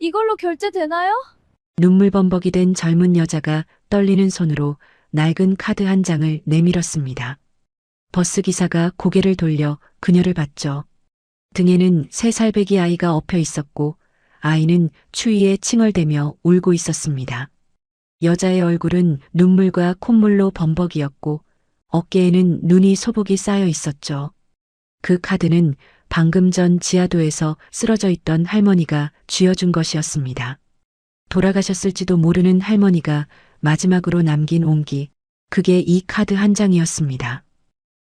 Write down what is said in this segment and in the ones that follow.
이걸로 결제되나요? 눈물범벅이 된 젊은 여자가 떨리는 손으로 낡은 카드 한 장을 내밀었습니다. 버스 기사가 고개를 돌려 그녀를 봤죠. 등에는 3살 배기 아이가 엎여 있었고 아이는 추위에 칭얼대며 울고 있었습니다. 여자의 얼굴은 눈물과 콧물로 범벅이었고 어깨에는 눈이 소복이 쌓여 있었죠. 그 카드는 방금 전 지하도에서 쓰러져 있던 할머니가 쥐어준 것이었습니다. 돌아가셨을지도 모르는 할머니가 마지막으로 남긴 온기, 그게 이 카드 한 장이었습니다.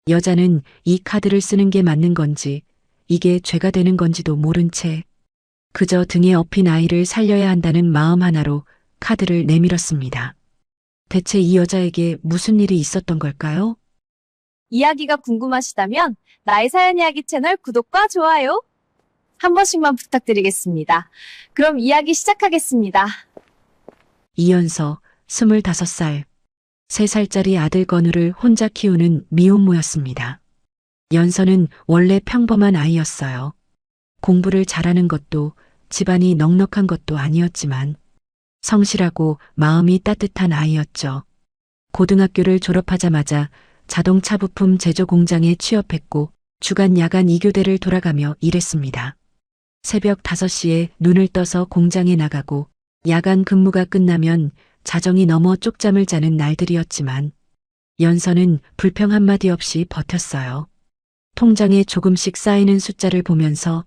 여자는 이 카드를 쓰는 게 맞는 건지, 이게 죄가 되는 건지도 모른 채 그저 등에 업힌 아이를 살려야 한다는 마음 하나로 카드를 내밀었습니다. 대체 이 여자에게 무슨 일이 있었던 걸까요? 이야기가 궁금하시다면 나의 사연 이야기 채널 구독과 좋아요 한 번씩만 부탁드리겠습니다. 그럼 이야기 시작하겠습니다. 이연서, 25살. 3살짜리 아들 건우를 혼자 키우는 미혼모였습니다. 연서는 원래 평범한 아이였어요. 공부를 잘하는 것도 집안이 넉넉한 것도 아니었지만 성실하고 마음이 따뜻한 아이였죠. 고등학교를 졸업하자마자 자동차 부품 제조 공장에 취업했고 주간 야간 2교대를 돌아가며 일했습니다. 새벽 5시에 눈을 떠서 공장에 나가고 야간 근무가 끝나면 자정이 넘어 쪽잠을 자는 날들이었지만 연서는 불평 한마디 없이 버텼어요. 통장에 조금씩 쌓이는 숫자를 보면서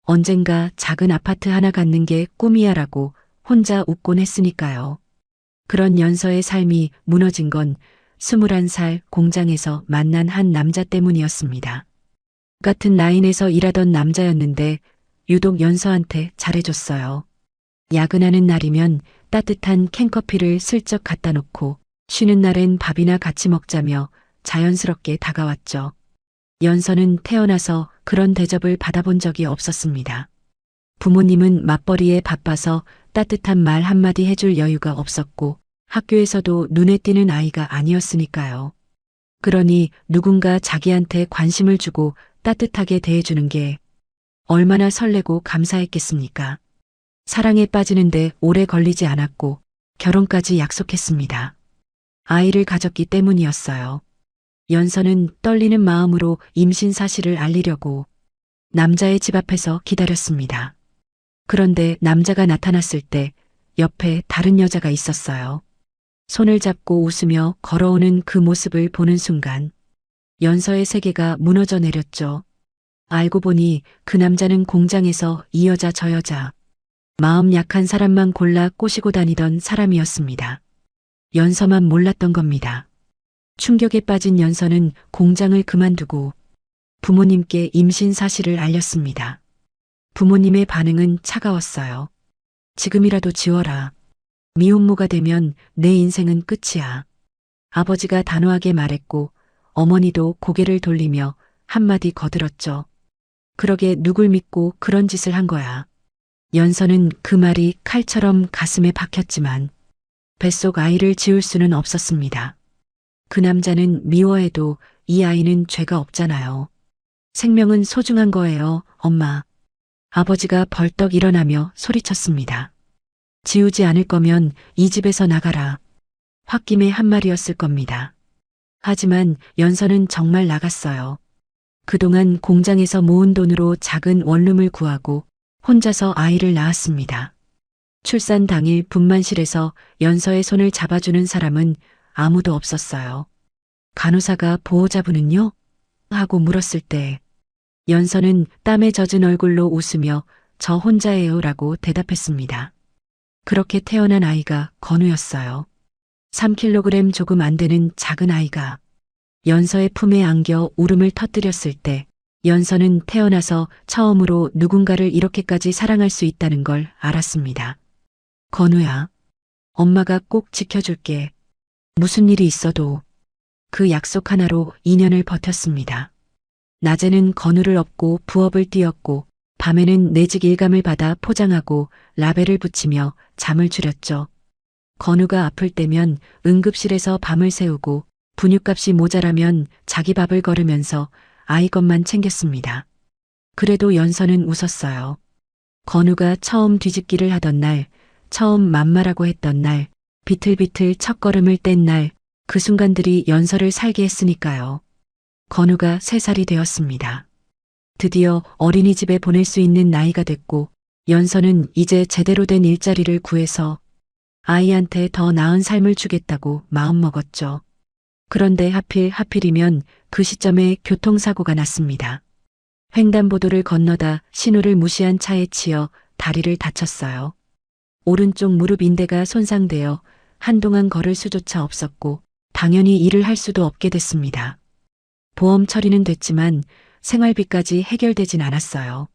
언젠가 작은 아파트 하나 갖는 게 꿈이야라고 혼자 웃곤 했으니까요. 그런 연서의 삶이 무너진 건 21살 공장에서 만난 한 남자 때문이었습니다. 같은 라인에서 일하던 남자였는데 유독 연서한테 잘해줬어요. 야근하는 날이면 따뜻한 캔커피를 슬쩍 갖다 놓고 쉬는 날엔 밥이나 같이 먹자며 자연스럽게 다가왔죠. 연서는 태어나서 그런 대접을 받아본 적이 없었습니다. 부모님은 맞벌이에 바빠서 따뜻한 말 한마디 해줄 여유가 없었고 학교에서도 눈에 띄는 아이가 아니었으니까요. 그러니 누군가 자기한테 관심을 주고 따뜻하게 대해주는 게 얼마나 설레고 감사했겠습니까? 사랑에 빠지는데 오래 걸리지 않았고 결혼까지 약속했습니다. 아이를 가졌기 때문이었어요. 연서는 떨리는 마음으로 임신 사실을 알리려고 남자의 집 앞에서 기다렸습니다. 그런데 남자가 나타났을 때 옆에 다른 여자가 있었어요. 손을 잡고 웃으며 걸어오는 그 모습을 보는 순간 연서의 세계가 무너져 내렸죠. 알고 보니 그 남자는 공장에서 이 여자 저 여자 마음 약한 사람만 골라 꼬시고 다니던 사람이었습니다. 연서만 몰랐던 겁니다. 충격에 빠진 연서는 공장을 그만두고 부모님께 임신 사실을 알렸습니다. 부모님의 반응은 차가웠어요. 지금이라도 지워라. 미혼모가 되면 내 인생은 끝이야. 아버지가 단호하게 말했고 어머니도 고개를 돌리며 한마디 거들었죠. 그러게 누굴 믿고 그런 짓을 한 거야. 연서는 그 말이 칼처럼 가슴에 박혔지만 뱃속 아이를 지울 수는 없었습니다. 그 남자는 미워해도 이 아이는 죄가 없잖아요. 생명은 소중한 거예요, 엄마. 아버지가 벌떡 일어나며 소리쳤습니다. 지우지 않을 거면 이 집에서 나가라. 홧김에 한 말이었을 겁니다. 하지만 연서는 정말 나갔어요. 그동안 공장에서 모은 돈으로 작은 원룸을 구하고 혼자서 아이를 낳았습니다. 출산 당일 분만실에서 연서의 손을 잡아주는 사람은 아무도 없었어요. 간호사가 보호자분은요? 하고 물었을 때 연서는 땀에 젖은 얼굴로 웃으며 저 혼자예요 라고 대답했습니다. 그렇게 태어난 아이가 건우였어요. 3kg 조금 안 되는 작은 아이가 연서의 품에 안겨 울음을 터뜨렸을 때 연서는 태어나서 처음으로 누군가를 이렇게까지 사랑할 수 있다는 걸 알았습니다. 건우야, 엄마가 꼭 지켜줄게. 무슨 일이 있어도 그 약속 하나로 2년을 버텼습니다. 낮에는 건우를 업고 부업을 뛰었고 밤에는 내직 일감을 받아 포장하고 라벨을 붙이며 잠을 줄였죠. 건우가 아플 때면 응급실에서 밤을 새우고 분유값이 모자라면 자기 밥을 걸으면서 아이 것만 챙겼습니다. 그래도 연서는 웃었어요. 건우가 처음 뒤집기를 하던 날, 처음 맘마라고 했던 날, 비틀비틀 첫걸음을 뗀 날, 그 순간들이 연서를 살게 했으니까요. 건우가 3살이 되었습니다. 드디어 어린이집에 보낼 수 있는 나이가 됐고, 연서는 이제 제대로 된 일자리를 구해서 아이한테 더 나은 삶을 주겠다고 마음먹었죠. 그런데 하필이면 그 시점에 교통사고가 났습니다. 횡단보도를 건너다 신호를 무시한 차에 치여 다리를 다쳤어요. 오른쪽 무릎 인대가 손상되어 한동안 걸을 수조차 없었고 당연히 일을 할 수도 없게 됐습니다. 보험 처리는 됐지만 생활비까지 해결되진 않았어요.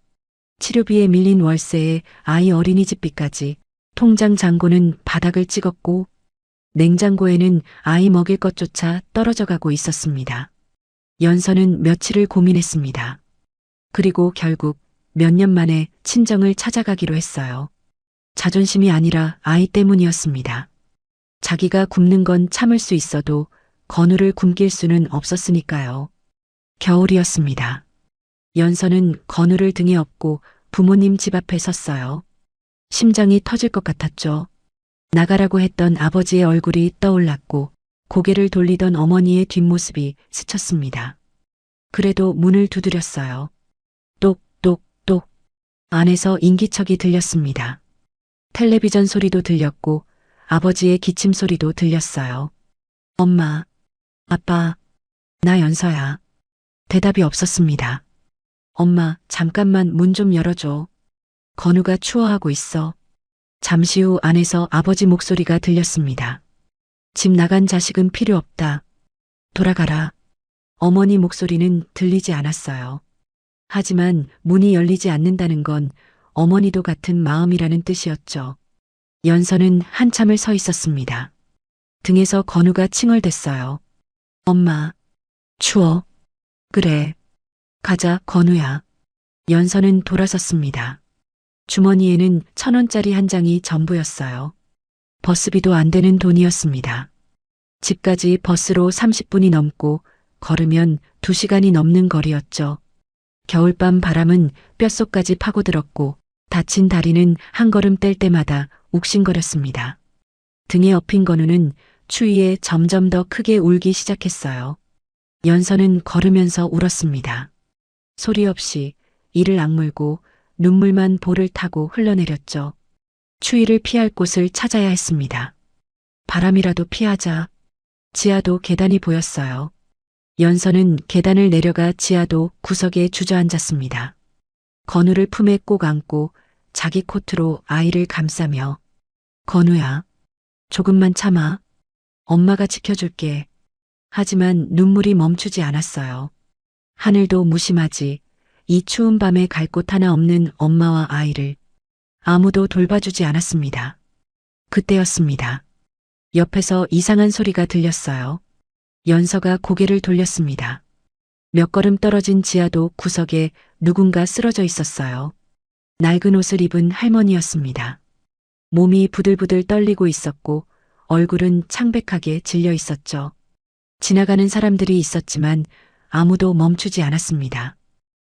치료비에 밀린 월세에 아이 어린이집비까지 통장 잔고는 바닥을 찍었고 냉장고에는 아이 먹일 것조차 떨어져 가고 있었습니다. 연서는 며칠을 고민했습니다. 그리고 결국 몇 년 만에 친정을 찾아가기로 했어요. 자존심이 아니라 아이 때문이었습니다. 자기가 굶는 건 참을 수 있어도 건우를 굶길 수는 없었으니까요. 겨울이었습니다. 연서는 건우를 등에 업고 부모님 집 앞에 섰어요. 심장이 터질 것 같았죠. 나가라고 했던 아버지의 얼굴이 떠올랐고 고개를 돌리던 어머니의 뒷모습이 스쳤습니다. 그래도 문을 두드렸어요. 똑똑똑. 안에서 인기척이 들렸습니다. 텔레비전 소리도 들렸고 아버지의 기침 소리도 들렸어요. 엄마, 아빠, 나 연서야. 대답이 없었습니다. 엄마, 잠깐만 문 좀 열어줘. 건우가 추워하고 있어. 잠시 후 안에서 아버지 목소리가 들렸습니다. 집 나간 자식은 필요 없다. 돌아가라. 어머니 목소리는 들리지 않았어요. 하지만 문이 열리지 않는다는 건 어머니도 같은 마음이라는 뜻이었죠. 연서는 한참을 서 있었습니다. 등에서 건우가 칭얼댔어요. 엄마, 추워. 그래. 가자, 건우야. 연서는 돌아섰습니다. 주머니에는 1,000원짜리 한 장이 전부였어요. 버스비도 안 되는 돈이었습니다. 집까지 버스로 30분이 넘고 걸으면 2시간이 넘는 거리였죠. 겨울밤 바람은 뼛속까지 파고들었고 다친 다리는 한 걸음 뗄 때마다 욱신거렸습니다. 등에 업힌 건우는 추위에 점점 더 크게 울기 시작했어요. 연서는 걸으면서 울었습니다. 소리 없이 이를 악물고 눈물만 볼을 타고 흘러내렸죠. 추위를 피할 곳을 찾아야 했습니다. 바람이라도 피하자. 지하도 계단이 보였어요. 연서는 계단을 내려가 지하도 구석에 주저앉았습니다. 건우를 품에 꼭 안고 자기 코트로 아이를 감싸며 건우야, 조금만 참아. 엄마가 지켜줄게. 하지만 눈물이 멈추지 않았어요. 하늘도 무심하지 이 추운 밤에 갈 곳 하나 없는 엄마와 아이를 아무도 돌봐주지 않았습니다. 그때였습니다. 옆에서 이상한 소리가 들렸어요. 연서가 고개를 돌렸습니다. 몇 걸음 떨어진 지하도 구석에 누군가 쓰러져 있었어요. 낡은 옷을 입은 할머니였습니다. 몸이 부들부들 떨리고 있었고 얼굴은 창백하게 질려 있었죠. 지나가는 사람들이 있었지만 아무도 멈추지 않았습니다.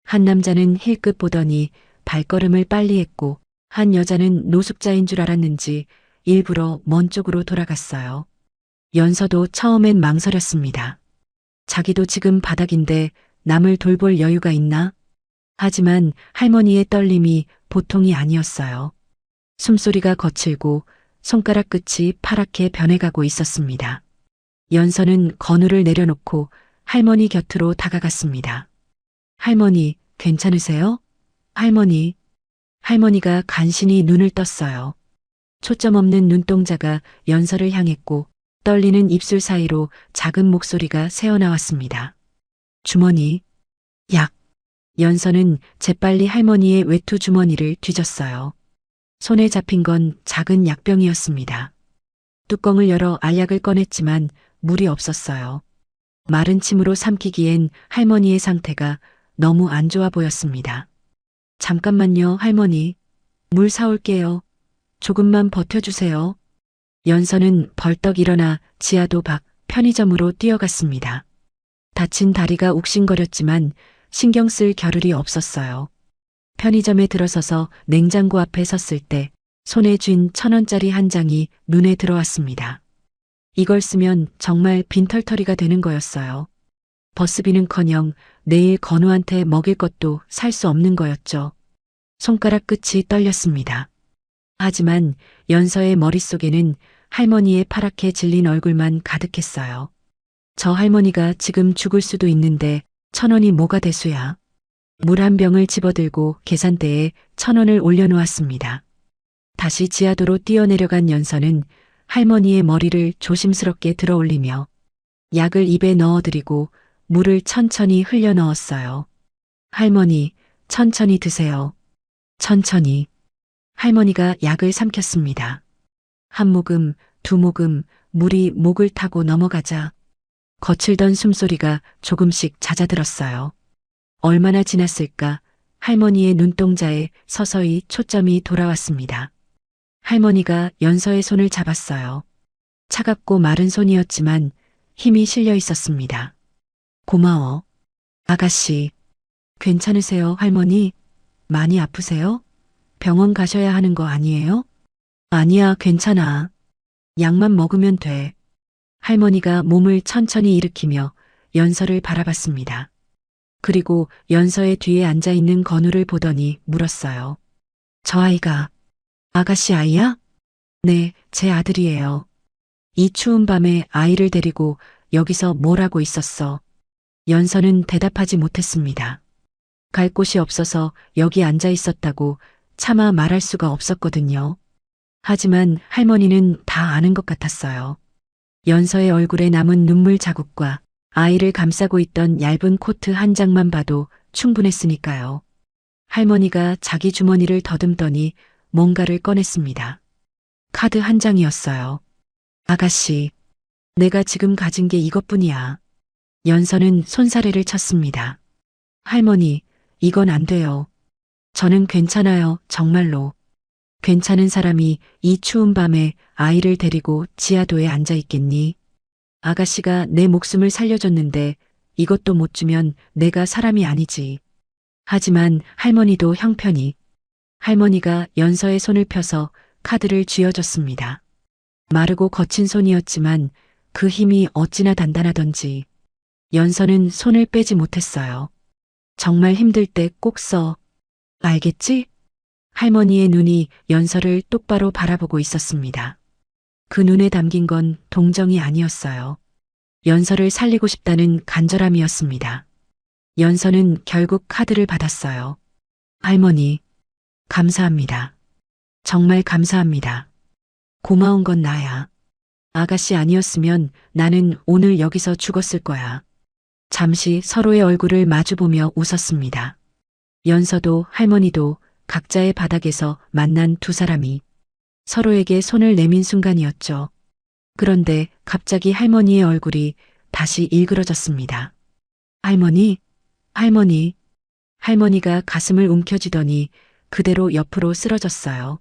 한 남자는 힐끗 보더니 발걸음을 빨리 했고 한 여자는 노숙자인 줄 알았는지 일부러 먼 쪽으로 돌아갔어요. 연서도 처음엔 망설였습니다. 자기도 지금 바닥인데 남을 돌볼 여유가 있나? 하지만 할머니의 떨림이 보통이 아니었어요. 숨소리가 거칠고 손가락 끝이 파랗게 변해가고 있었습니다. 연서는 건우를 내려놓고 할머니 곁으로 다가갔습니다. 할머니, 괜찮으세요? 할머니. 할머니가 간신히 눈을 떴어요. 초점 없는 눈동자가 연서를 향했고 떨리는 입술 사이로 작은 목소리가 새어나왔습니다. 주머니. 약. 연서는 재빨리 할머니의 외투 주머니를 뒤졌어요. 손에 잡힌 건 작은 약병이었습니다. 뚜껑을 열어 알약을 꺼냈지만 물이 없었어요. 마른 침으로 삼키기엔 할머니의 상태가 너무 안 좋아 보였습니다. 잠깐만요, 할머니. 물 사올게요. 조금만 버텨주세요. 연서는 벌떡 일어나 지하도 밖 편의점으로 뛰어갔습니다. 다친 다리가 욱신거렸지만 신경 쓸 겨를이 없었어요. 편의점에 들어서서 냉장고 앞에 섰을 때 손에 쥔 1,000원짜리 한 장이 눈에 들어왔습니다. 이걸 쓰면 정말 빈털터리가 되는 거였어요. 버스비는커녕 내일 건우한테 먹일 것도 살 수 없는 거였죠. 손가락 끝이 떨렸습니다. 하지만 연서의 머릿속에는 할머니의 파랗게 질린 얼굴만 가득했어요. 저 할머니가 지금 죽을 수도 있는데 1,000원이 뭐가 대수야. 물 한 병을 집어들고 계산대에 1,000원을 올려놓았습니다. 다시 지하도로 뛰어내려간 연서는 할머니의 머리를 조심스럽게 들어올리며 약을 입에 넣어드리고 물을 천천히 흘려 넣었어요. 할머니, 천천히 드세요. 천천히. 할머니가 약을 삼켰습니다. 한 모금, 두 모금, 물이 목을 타고 넘어가자 거칠던 숨소리가 조금씩 잦아들었어요. 얼마나 지났을까 할머니의 눈동자에 서서히 초점이 돌아왔습니다. 할머니가 연서의 손을 잡았어요. 차갑고 마른 손이었지만 힘이 실려 있었습니다. 고마워. 아가씨. 괜찮으세요, 할머니? 많이 아프세요? 병원 가셔야 하는 거 아니에요? 아니야, 괜찮아. 약만 먹으면 돼. 할머니가 몸을 천천히 일으키며 연서를 바라봤습니다. 그리고 연서의 뒤에 앉아있는 건우를 보더니 물었어요. 저 아이가 아가씨 아이야? 네, 제 아들이에요. 이 추운 밤에 아이를 데리고 여기서 뭘 하고 있었어? 연서는 대답하지 못했습니다. 갈 곳이 없어서 여기 앉아 있었다고 차마 말할 수가 없었거든요. 하지만 할머니는 다 아는 것 같았어요. 연서의 얼굴에 남은 눈물 자국과 아이를 감싸고 있던 얇은 코트 한 장만 봐도 충분했으니까요. 할머니가 자기 주머니를 더듬더니 뭔가를 꺼냈습니다. 카드 한 장이었어요. 아가씨, 내가 지금 가진 게 이것뿐이야. 연서는 손사래를 쳤습니다. 할머니, 이건 안 돼요. 저는 괜찮아요, 정말로. 괜찮은 사람이 이 추운 밤에 아이를 데리고 지하도에 앉아 있겠니? 아가씨가 내 목숨을 살려줬는데 이것도 못 주면 내가 사람이 아니지. 하지만 할머니도 형편이. 할머니가 연서의 손을 펴서 카드를 쥐어줬습니다. 마르고 거친 손이었지만 그 힘이 어찌나 단단하던지 연서는 손을 빼지 못했어요. 정말 힘들 때 꼭 써. 알겠지? 할머니의 눈이 연서를 똑바로 바라보고 있었습니다. 그 눈에 담긴 건 동정이 아니었어요. 연서를 살리고 싶다는 간절함이었습니다. 연서는 결국 카드를 받았어요. 할머니, 감사합니다. 정말 감사합니다. 고마운 건 나야. 아가씨 아니었으면 나는 오늘 여기서 죽었을 거야. 잠시 서로의 얼굴을 마주보며 웃었습니다. 연서도 할머니도 각자의 바닥에서 만난 두 사람이 서로에게 손을 내민 순간이었죠. 그런데 갑자기 할머니의 얼굴이 다시 일그러졌습니다. 할머니, 할머니. 할머니가 가슴을 움켜쥐더니 그대로 옆으로 쓰러졌어요.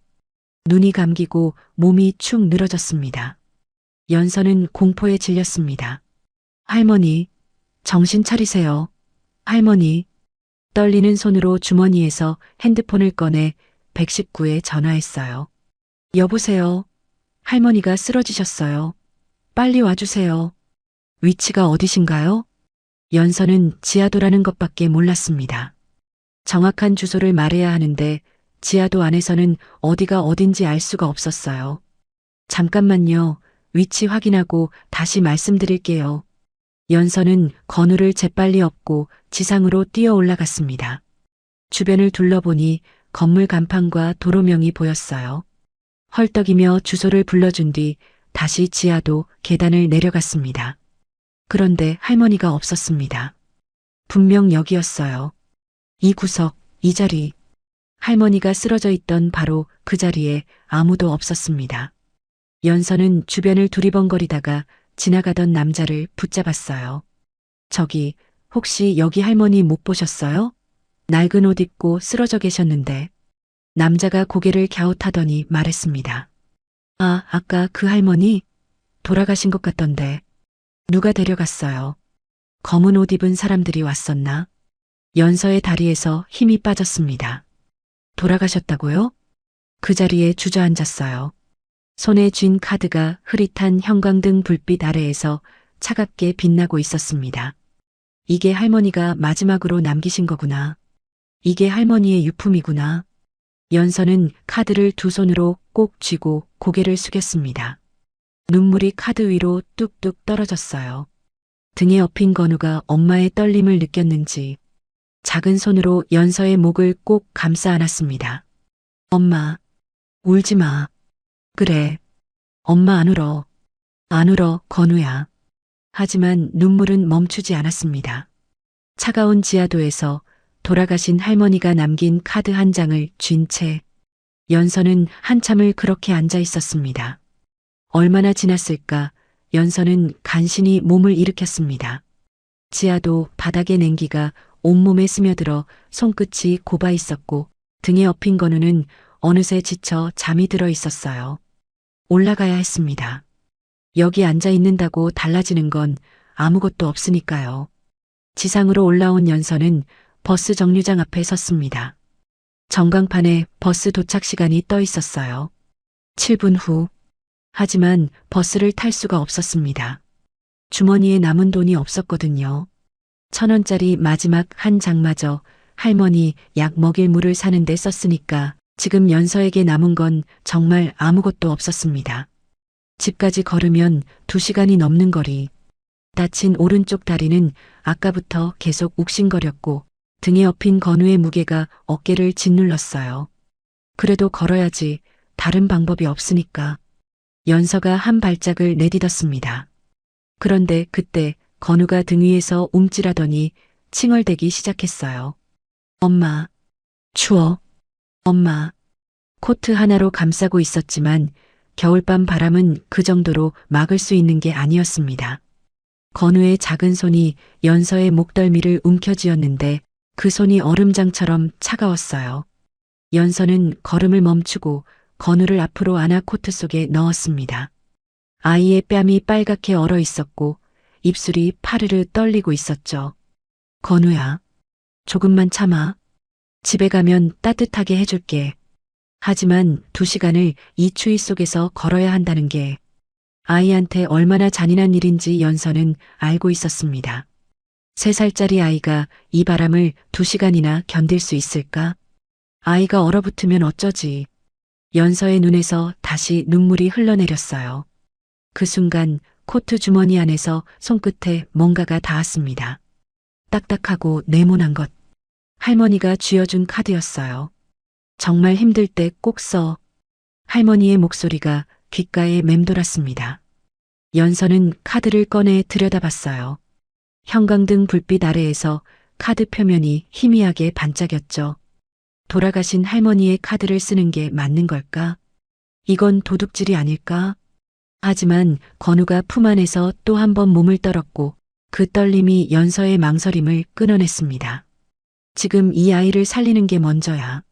눈이 감기고 몸이 축 늘어졌습니다. 연서는 공포에 질렸습니다. 할머니, 정신 차리세요. 할머니. 떨리는 손으로 주머니에서 핸드폰을 꺼내 119에 전화했어요. 여보세요. 할머니가 쓰러지셨어요. 빨리 와주세요. 위치가 어디신가요? 연서는 지하도라는 것밖에 몰랐습니다. 정확한 주소를 말해야 하는데 지하도 안에서는 어디가 어딘지 알 수가 없었어요. 잠깐만요. 위치 확인하고 다시 말씀드릴게요. 연서는 건우를 재빨리 업고 지상으로 뛰어 올라갔습니다. 주변을 둘러보니 건물 간판과 도로명이 보였어요. 헐떡이며 주소를 불러준 뒤 다시 지하도 계단을 내려갔습니다. 그런데 할머니가 없었습니다. 분명 여기였어요. 이 구석, 이 자리. 할머니가 쓰러져 있던 바로 그 자리에 아무도 없었습니다. 연서는 주변을 두리번거리다가 지나가던 남자를 붙잡았어요. 저기, 혹시 여기 할머니 못 보셨어요? 낡은 옷 입고 쓰러져 계셨는데. 남자가 고개를 갸웃하더니 말했습니다. 아, 아까 그 할머니? 돌아가신 것 같던데. 누가 데려갔어요? 검은 옷 입은 사람들이 왔었나? 연서의 다리에서 힘이 빠졌습니다. 돌아가셨다고요? 그 자리에 주저앉았어요. 손에 쥔 카드가 흐릿한 형광등 불빛 아래에서 차갑게 빛나고 있었습니다. 이게 할머니가 마지막으로 남기신 거구나. 이게 할머니의 유품이구나. 연서는 카드를 두 손으로 꼭 쥐고 고개를 숙였습니다. 눈물이 카드 위로 뚝뚝 떨어졌어요. 등에 업힌 건우가 엄마의 떨림을 느꼈는지 작은 손으로 연서의 목을 꼭 감싸 안았습니다. 엄마, 울지 마. 그래. 엄마 안 울어. 안 울어, 건우야. 하지만 눈물은 멈추지 않았습니다. 차가운 지하도에서 돌아가신 할머니가 남긴 카드 한 장을 쥔 채 연서는 한참을 그렇게 앉아 있었습니다. 얼마나 지났을까 연서는 간신히 몸을 일으켰습니다. 지하도 바닥의 냉기가 온몸에 스며들어 손끝이 곱아 있었고 등에 업힌 건우는 어느새 지쳐 잠이 들어 있었어요. 올라가야 했습니다. 여기 앉아 있는다고 달라지는 건 아무것도 없으니까요. 지상으로 올라온 연서는 버스 정류장 앞에 섰습니다. 전광판에 버스 도착 시간이 떠 있었어요. 7분 후. 하지만 버스를 탈 수가 없었습니다. 주머니에 남은 돈이 없었거든요. 1,000원짜리 마지막 한 장마저 할머니 약 먹일 물을 사는데 썼으니까 지금 연서에게 남은 건 정말 아무것도 없었습니다. 집까지 걸으면 2시간이 넘는 거리. 다친 오른쪽 다리는 아까부터 계속 욱신거렸고 등에 업힌 건우의 무게가 어깨를 짓눌렀어요. 그래도 걸어야지. 다른 방법이 없으니까. 연서가 한 발짝을 내딛었습니다. 그런데 그때 건우가 등 위에서 움찔하더니 칭얼대기 시작했어요. 엄마, 추워. 엄마. 코트 하나로 감싸고 있었지만 겨울밤 바람은 그 정도로 막을 수 있는 게 아니었습니다. 건우의 작은 손이 연서의 목덜미를 움켜쥐었는데 그 손이 얼음장처럼 차가웠어요. 연서는 걸음을 멈추고 건우를 앞으로 안아 코트 속에 넣었습니다. 아이의 뺨이 빨갛게 얼어 있었고 입술이 파르르 떨리고 있었죠. 건우야, 조금만 참아. 집에 가면 따뜻하게 해줄게. 하지만 2시간을 이 추위 속에서 걸어야 한다는 게 아이한테 얼마나 잔인한 일인지 연서는 알고 있었습니다. 3살짜리 아이가 이 바람을 2시간이나 견딜 수 있을까? 아이가 얼어붙으면 어쩌지? 연서의 눈에서 다시 눈물이 흘러내렸어요. 그 순간 코트 주머니 안에서 손끝에 뭔가가 닿았습니다. 딱딱하고 네모난 것. 할머니가 쥐어준 카드였어요. 정말 힘들 때 꼭 써. 할머니의 목소리가 귓가에 맴돌았습니다. 연서는 카드를 꺼내 들여다봤어요. 형광등 불빛 아래에서 카드 표면이 희미하게 반짝였죠. 돌아가신 할머니의 카드를 쓰는 게 맞는 걸까? 이건 도둑질이 아닐까? 하지만 건우가 품 안에서 또 한 번 몸을 떨었고 그 떨림이 연서의 망설임을 끊어냈습니다. 지금 이 아이를 살리는 게 먼저야.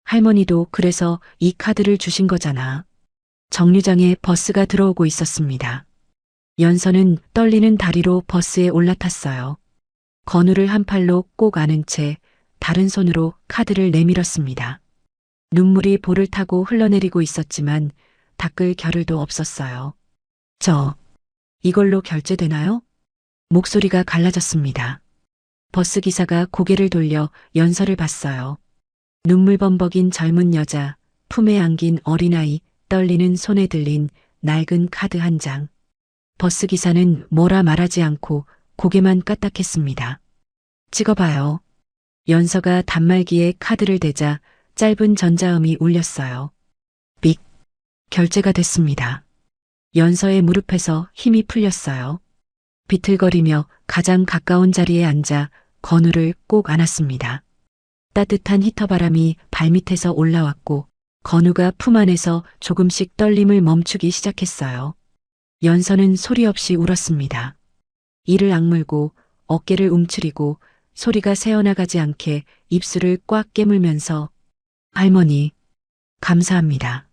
할머니도 그래서 이 카드를 주신 거잖아. 정류장에 버스가 들어오고 있었습니다. 연서는 떨리는 다리로 버스에 올라탔어요. 건우를 한 팔로 꼭 안은 채 다른 손으로 카드를 내밀었습니다. 눈물이 볼을 타고 흘러내리고 있었지만 닦을 겨를도 없었어요. 이걸로 결제되나요? 목소리가 갈라졌습니다. 버스 기사가 고개를 돌려 연서를 봤어요. 눈물 범벅인 젊은 여자, 품에 안긴 어린아이, 떨리는 손에 들린 낡은 카드 한 장. 버스 기사는 뭐라 말하지 않고 고개만 까딱했습니다. 찍어봐요. 연서가 단말기에 카드를 대자 짧은 전자음이 울렸어요. 삑. 결제가 됐습니다. 연서의 무릎에서 힘이 풀렸어요. 비틀거리며 가장 가까운 자리에 앉아 건우를 꼭 안았습니다. 따뜻한 히터바람이 발밑에서 올라왔고 건우가 품 안에서 조금씩 떨림을 멈추기 시작했어요. 연서는 소리 없이 울었습니다. 이를 악물고 어깨를 움츠리고 소리가 새어나가지 않게 입술을 꽉 깨물면서 할머니, 감사합니다.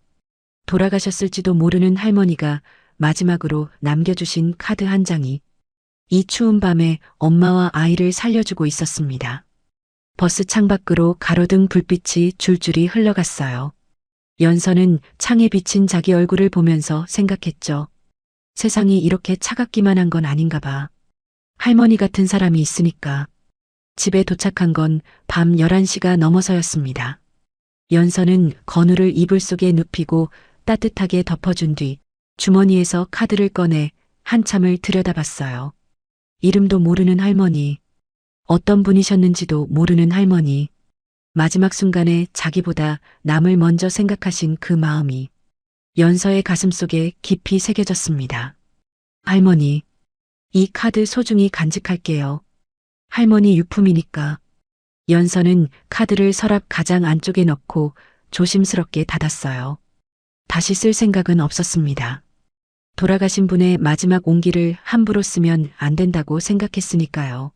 돌아가셨을지도 모르는 할머니가 마지막으로 남겨주신 카드 한 장이 이 추운 밤에 엄마와 아이를 살려주고 있었습니다. 버스 창밖으로 가로등 불빛이 줄줄이 흘러갔어요. 연서는 창에 비친 자기 얼굴을 보면서 생각했죠. 세상이 이렇게 차갑기만 한 건 아닌가 봐. 할머니 같은 사람이 있으니까. 집에 도착한 건 밤 11시가 넘어서였습니다. 연서는 건우를 이불 속에 눕히고 따뜻하게 덮어준 뒤 주머니에서 카드를 꺼내 한참을 들여다봤어요. 이름도 모르는 할머니. 어떤 분이셨는지도 모르는 할머니. 마지막 순간에 자기보다 남을 먼저 생각하신 그 마음이 연서의 가슴속에 깊이 새겨졌습니다. 할머니, 이 카드 소중히 간직할게요. 할머니 유품이니까. 연서는 카드를 서랍 가장 안쪽에 넣고 조심스럽게 닫았어요. 다시 쓸 생각은 없었습니다. 돌아가신 분의 마지막 온기를 함부로 쓰면 안 된다고 생각했으니까요.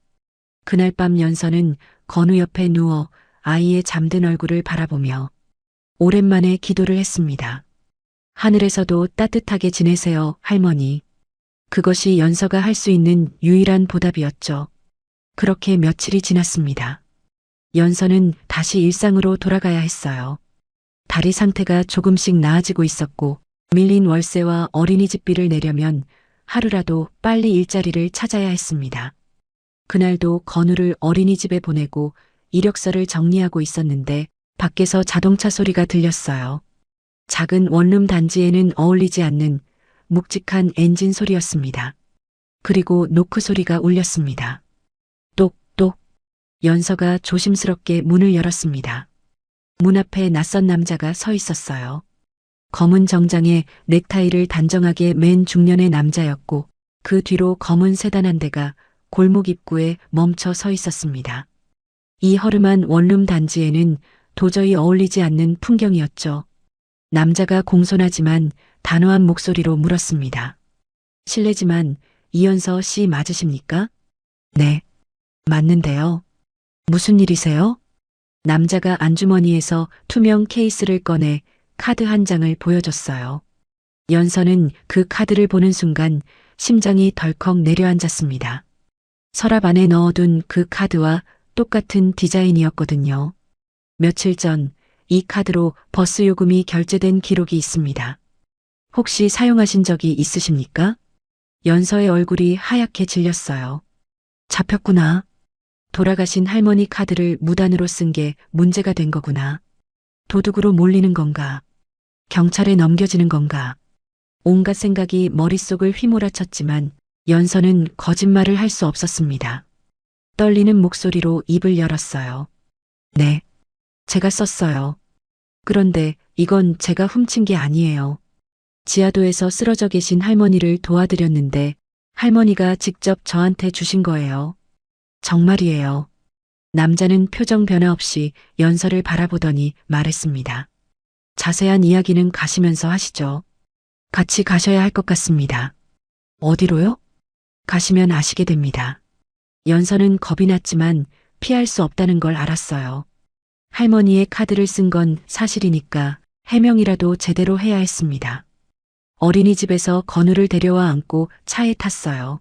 그날 밤 연서는 건우 옆에 누워 아이의 잠든 얼굴을 바라보며 오랜만에 기도를 했습니다. 하늘에서도 따뜻하게 지내세요, 할머니. 그것이 연서가 할 수 있는 유일한 보답이었죠. 그렇게 며칠이 지났습니다. 연서는 다시 일상으로 돌아가야 했어요. 다리 상태가 조금씩 나아지고 있었고 밀린 월세와 어린이집비를 내려면 하루라도 빨리 일자리를 찾아야 했습니다. 그날도 건우를 어린이집에 보내고 이력서를 정리하고 있었는데 밖에서 자동차 소리가 들렸어요. 작은 원룸 단지에는 어울리지 않는 묵직한 엔진 소리였습니다. 그리고 노크 소리가 울렸습니다. 똑똑. 연서가 조심스럽게 문을 열었습니다. 문 앞에 낯선 남자가 서 있었어요. 검은 정장에 넥타이를 단정하게 맨 중년의 남자였고 그 뒤로 검은 세단 한 대가 골목 입구에 멈춰 서 있었습니다. 이 허름한 원룸 단지에는 도저히 어울리지 않는 풍경이었죠. 남자가 공손하지만 단호한 목소리로 물었습니다. 실례지만 이연서 씨 맞으십니까? 네, 맞는데요. 무슨 일이세요? 남자가 안주머니에서 투명 케이스를 꺼내 카드 한 장을 보여줬어요. 연서는 그 카드를 보는 순간 심장이 덜컥 내려앉았습니다. 서랍 안에 넣어둔 그 카드와 똑같은 디자인이었거든요. 며칠 전 이 카드로 버스 요금이 결제된 기록이 있습니다. 혹시 사용하신 적이 있으십니까? 연서의 얼굴이 하얗게 질렸어요. 잡혔구나. 돌아가신 할머니 카드를 무단으로 쓴 게 문제가 된 거구나. 도둑으로 몰리는 건가? 경찰에 넘겨지는 건가? 온갖 생각이 머릿속을 휘몰아쳤지만 연서는 거짓말을 할 수 없었습니다. 떨리는 목소리로 입을 열었어요. 네, 제가 썼어요. 그런데 이건 제가 훔친 게 아니에요. 지하도에서 쓰러져 계신 할머니를 도와드렸는데 할머니가 직접 저한테 주신 거예요. 정말이에요. 남자는 표정 변화 없이 연서를 바라보더니 말했습니다. 자세한 이야기는 가시면서 하시죠. 같이 가셔야 할 것 같습니다. 어디로요? 가시면 아시게 됩니다. 연서는 겁이 났지만 피할 수 없다는 걸 알았어요. 할머니의 카드를 쓴 건 사실이니까 해명이라도 제대로 해야 했습니다. 어린이집에서 건우를 데려와 안고 차에 탔어요.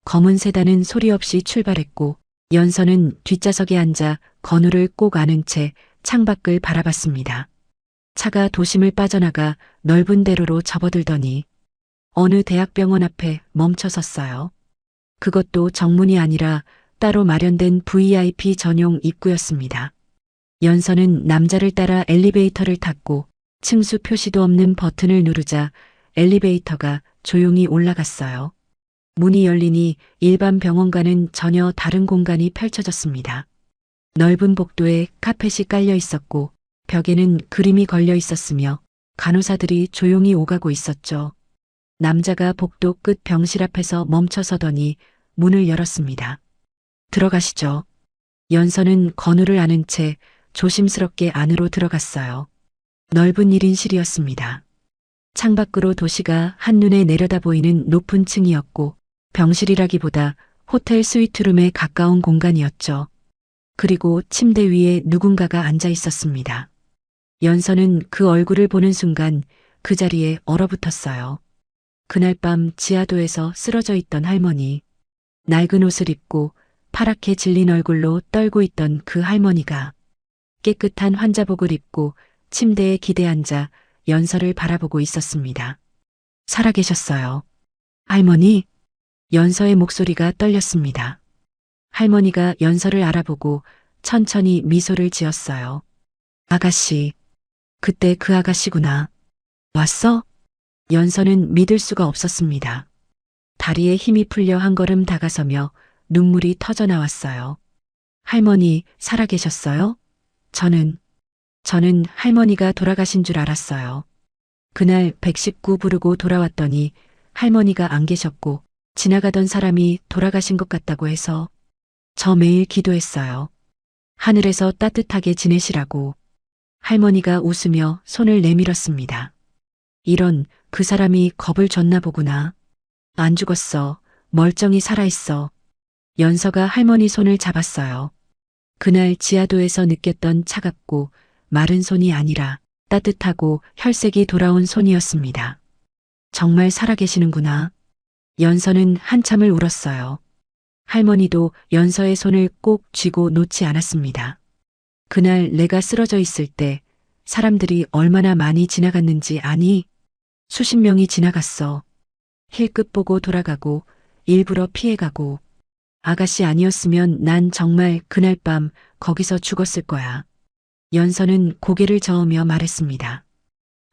검은 세단은 소리 없이 출발했고 연서는 뒷좌석에 앉아 건우를 꼭 안은 채 창밖을 바라봤습니다. 차가 도심을 빠져나가 넓은 대로로 접어들더니 어느 대학병원 앞에 멈춰섰어요. 그것도 정문이 아니라 따로 마련된 VIP 전용 입구였습니다. 연서는 남자를 따라 엘리베이터를 탔고 층수 표시도 없는 버튼을 누르자 엘리베이터가 조용히 올라갔어요. 문이 열리니 일반 병원과는 전혀 다른 공간이 펼쳐졌습니다. 넓은 복도에 카펫이 깔려 있었고 벽에는 그림이 걸려 있었으며 간호사들이 조용히 오가고 있었죠. 남자가 복도 끝 병실 앞에서 멈춰서더니 문을 열었습니다. 들어가시죠. 연서는 건우를 안은 채 조심스럽게 안으로 들어갔어요. 넓은 1인실이었습니다. 창밖으로 도시가 한눈에 내려다 보이는 높은 층이었고 병실이라기보다 호텔 스위트룸에 가까운 공간이었죠. 그리고 침대 위에 누군가가 앉아 있었습니다. 연서는 그 얼굴을 보는 순간 그 자리에 얼어붙었어요. 그날 밤 지하도에서 쓰러져 있던 할머니. 낡은 옷을 입고 파랗게 질린 얼굴로 떨고 있던 그 할머니가 깨끗한 환자복을 입고 침대에 기대 앉아 연서를 바라보고 있었습니다. 살아계셨어요. 할머니, 연서의 목소리가 떨렸습니다. 할머니가 연서를 알아보고 천천히 미소를 지었어요. 아가씨, 그때 그 아가씨구나. 왔어? 연서는 믿을 수가 없었습니다. 다리에 힘이 풀려 한 걸음 다가서며 눈물이 터져 나왔어요. 할머니, 살아계셨어요? 저는 할머니가 돌아가신 줄 알았어요. 그날 119 부르고 돌아왔더니 할머니가 안 계셨고 지나가던 사람이 돌아가신 것 같다고 해서 저 매일 기도했어요. 하늘에서 따뜻하게 지내시라고. 할머니가 웃으며 손을 내밀었습니다. 이런, 그 사람이 겁을 줬나 보구나. 안 죽었어. 멀쩡히 살아있어. 연서가 할머니 손을 잡았어요. 그날 지하도에서 느꼈던 차갑고 마른 손이 아니라 따뜻하고 혈색이 돌아온 손이었습니다. 정말 살아계시는구나. 연서는 한참을 울었어요. 할머니도 연서의 손을 꼭 쥐고 놓지 않았습니다. 그날 내가 쓰러져 있을 때 사람들이 얼마나 많이 지나갔는지 아니? 수십 명이 지나갔어. 힐끗 보고 돌아가고 일부러 피해가고. 아가씨 아니었으면 난 정말 그날 밤 거기서 죽었을 거야. 연서는 고개를 저으며 말했습니다.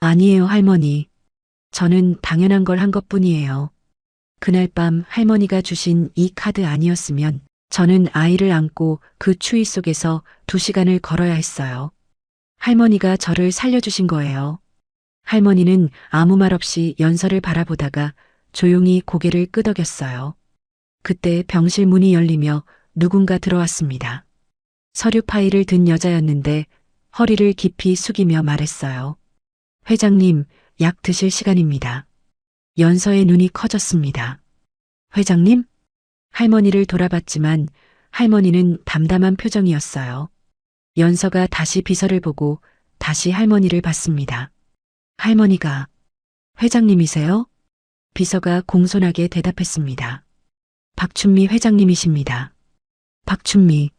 아니에요, 할머니. 저는 당연한 걸 한 것뿐이에요. 그날 밤 할머니가 주신 이 카드 아니었으면 저는 아이를 안고 그 추위 속에서 2시간을 걸어야 했어요. 할머니가 저를 살려주신 거예요. 할머니는 아무 말 없이 연서를 바라보다가 조용히 고개를 끄덕였어요. 그때 병실 문이 열리며 누군가 들어왔습니다. 서류 파일을 든 여자였는데 허리를 깊이 숙이며 말했어요. 회장님, 약 드실 시간입니다. 연서의 눈이 커졌습니다. 회장님? 할머니를 돌아봤지만 할머니는 담담한 표정이었어요. 연서가 다시 비서를 보고 다시 할머니를 봤습니다. 할머니가 회장님이세요? 비서가 공손하게 대답했습니다. 박춘미 회장님이십니다. 박춘미.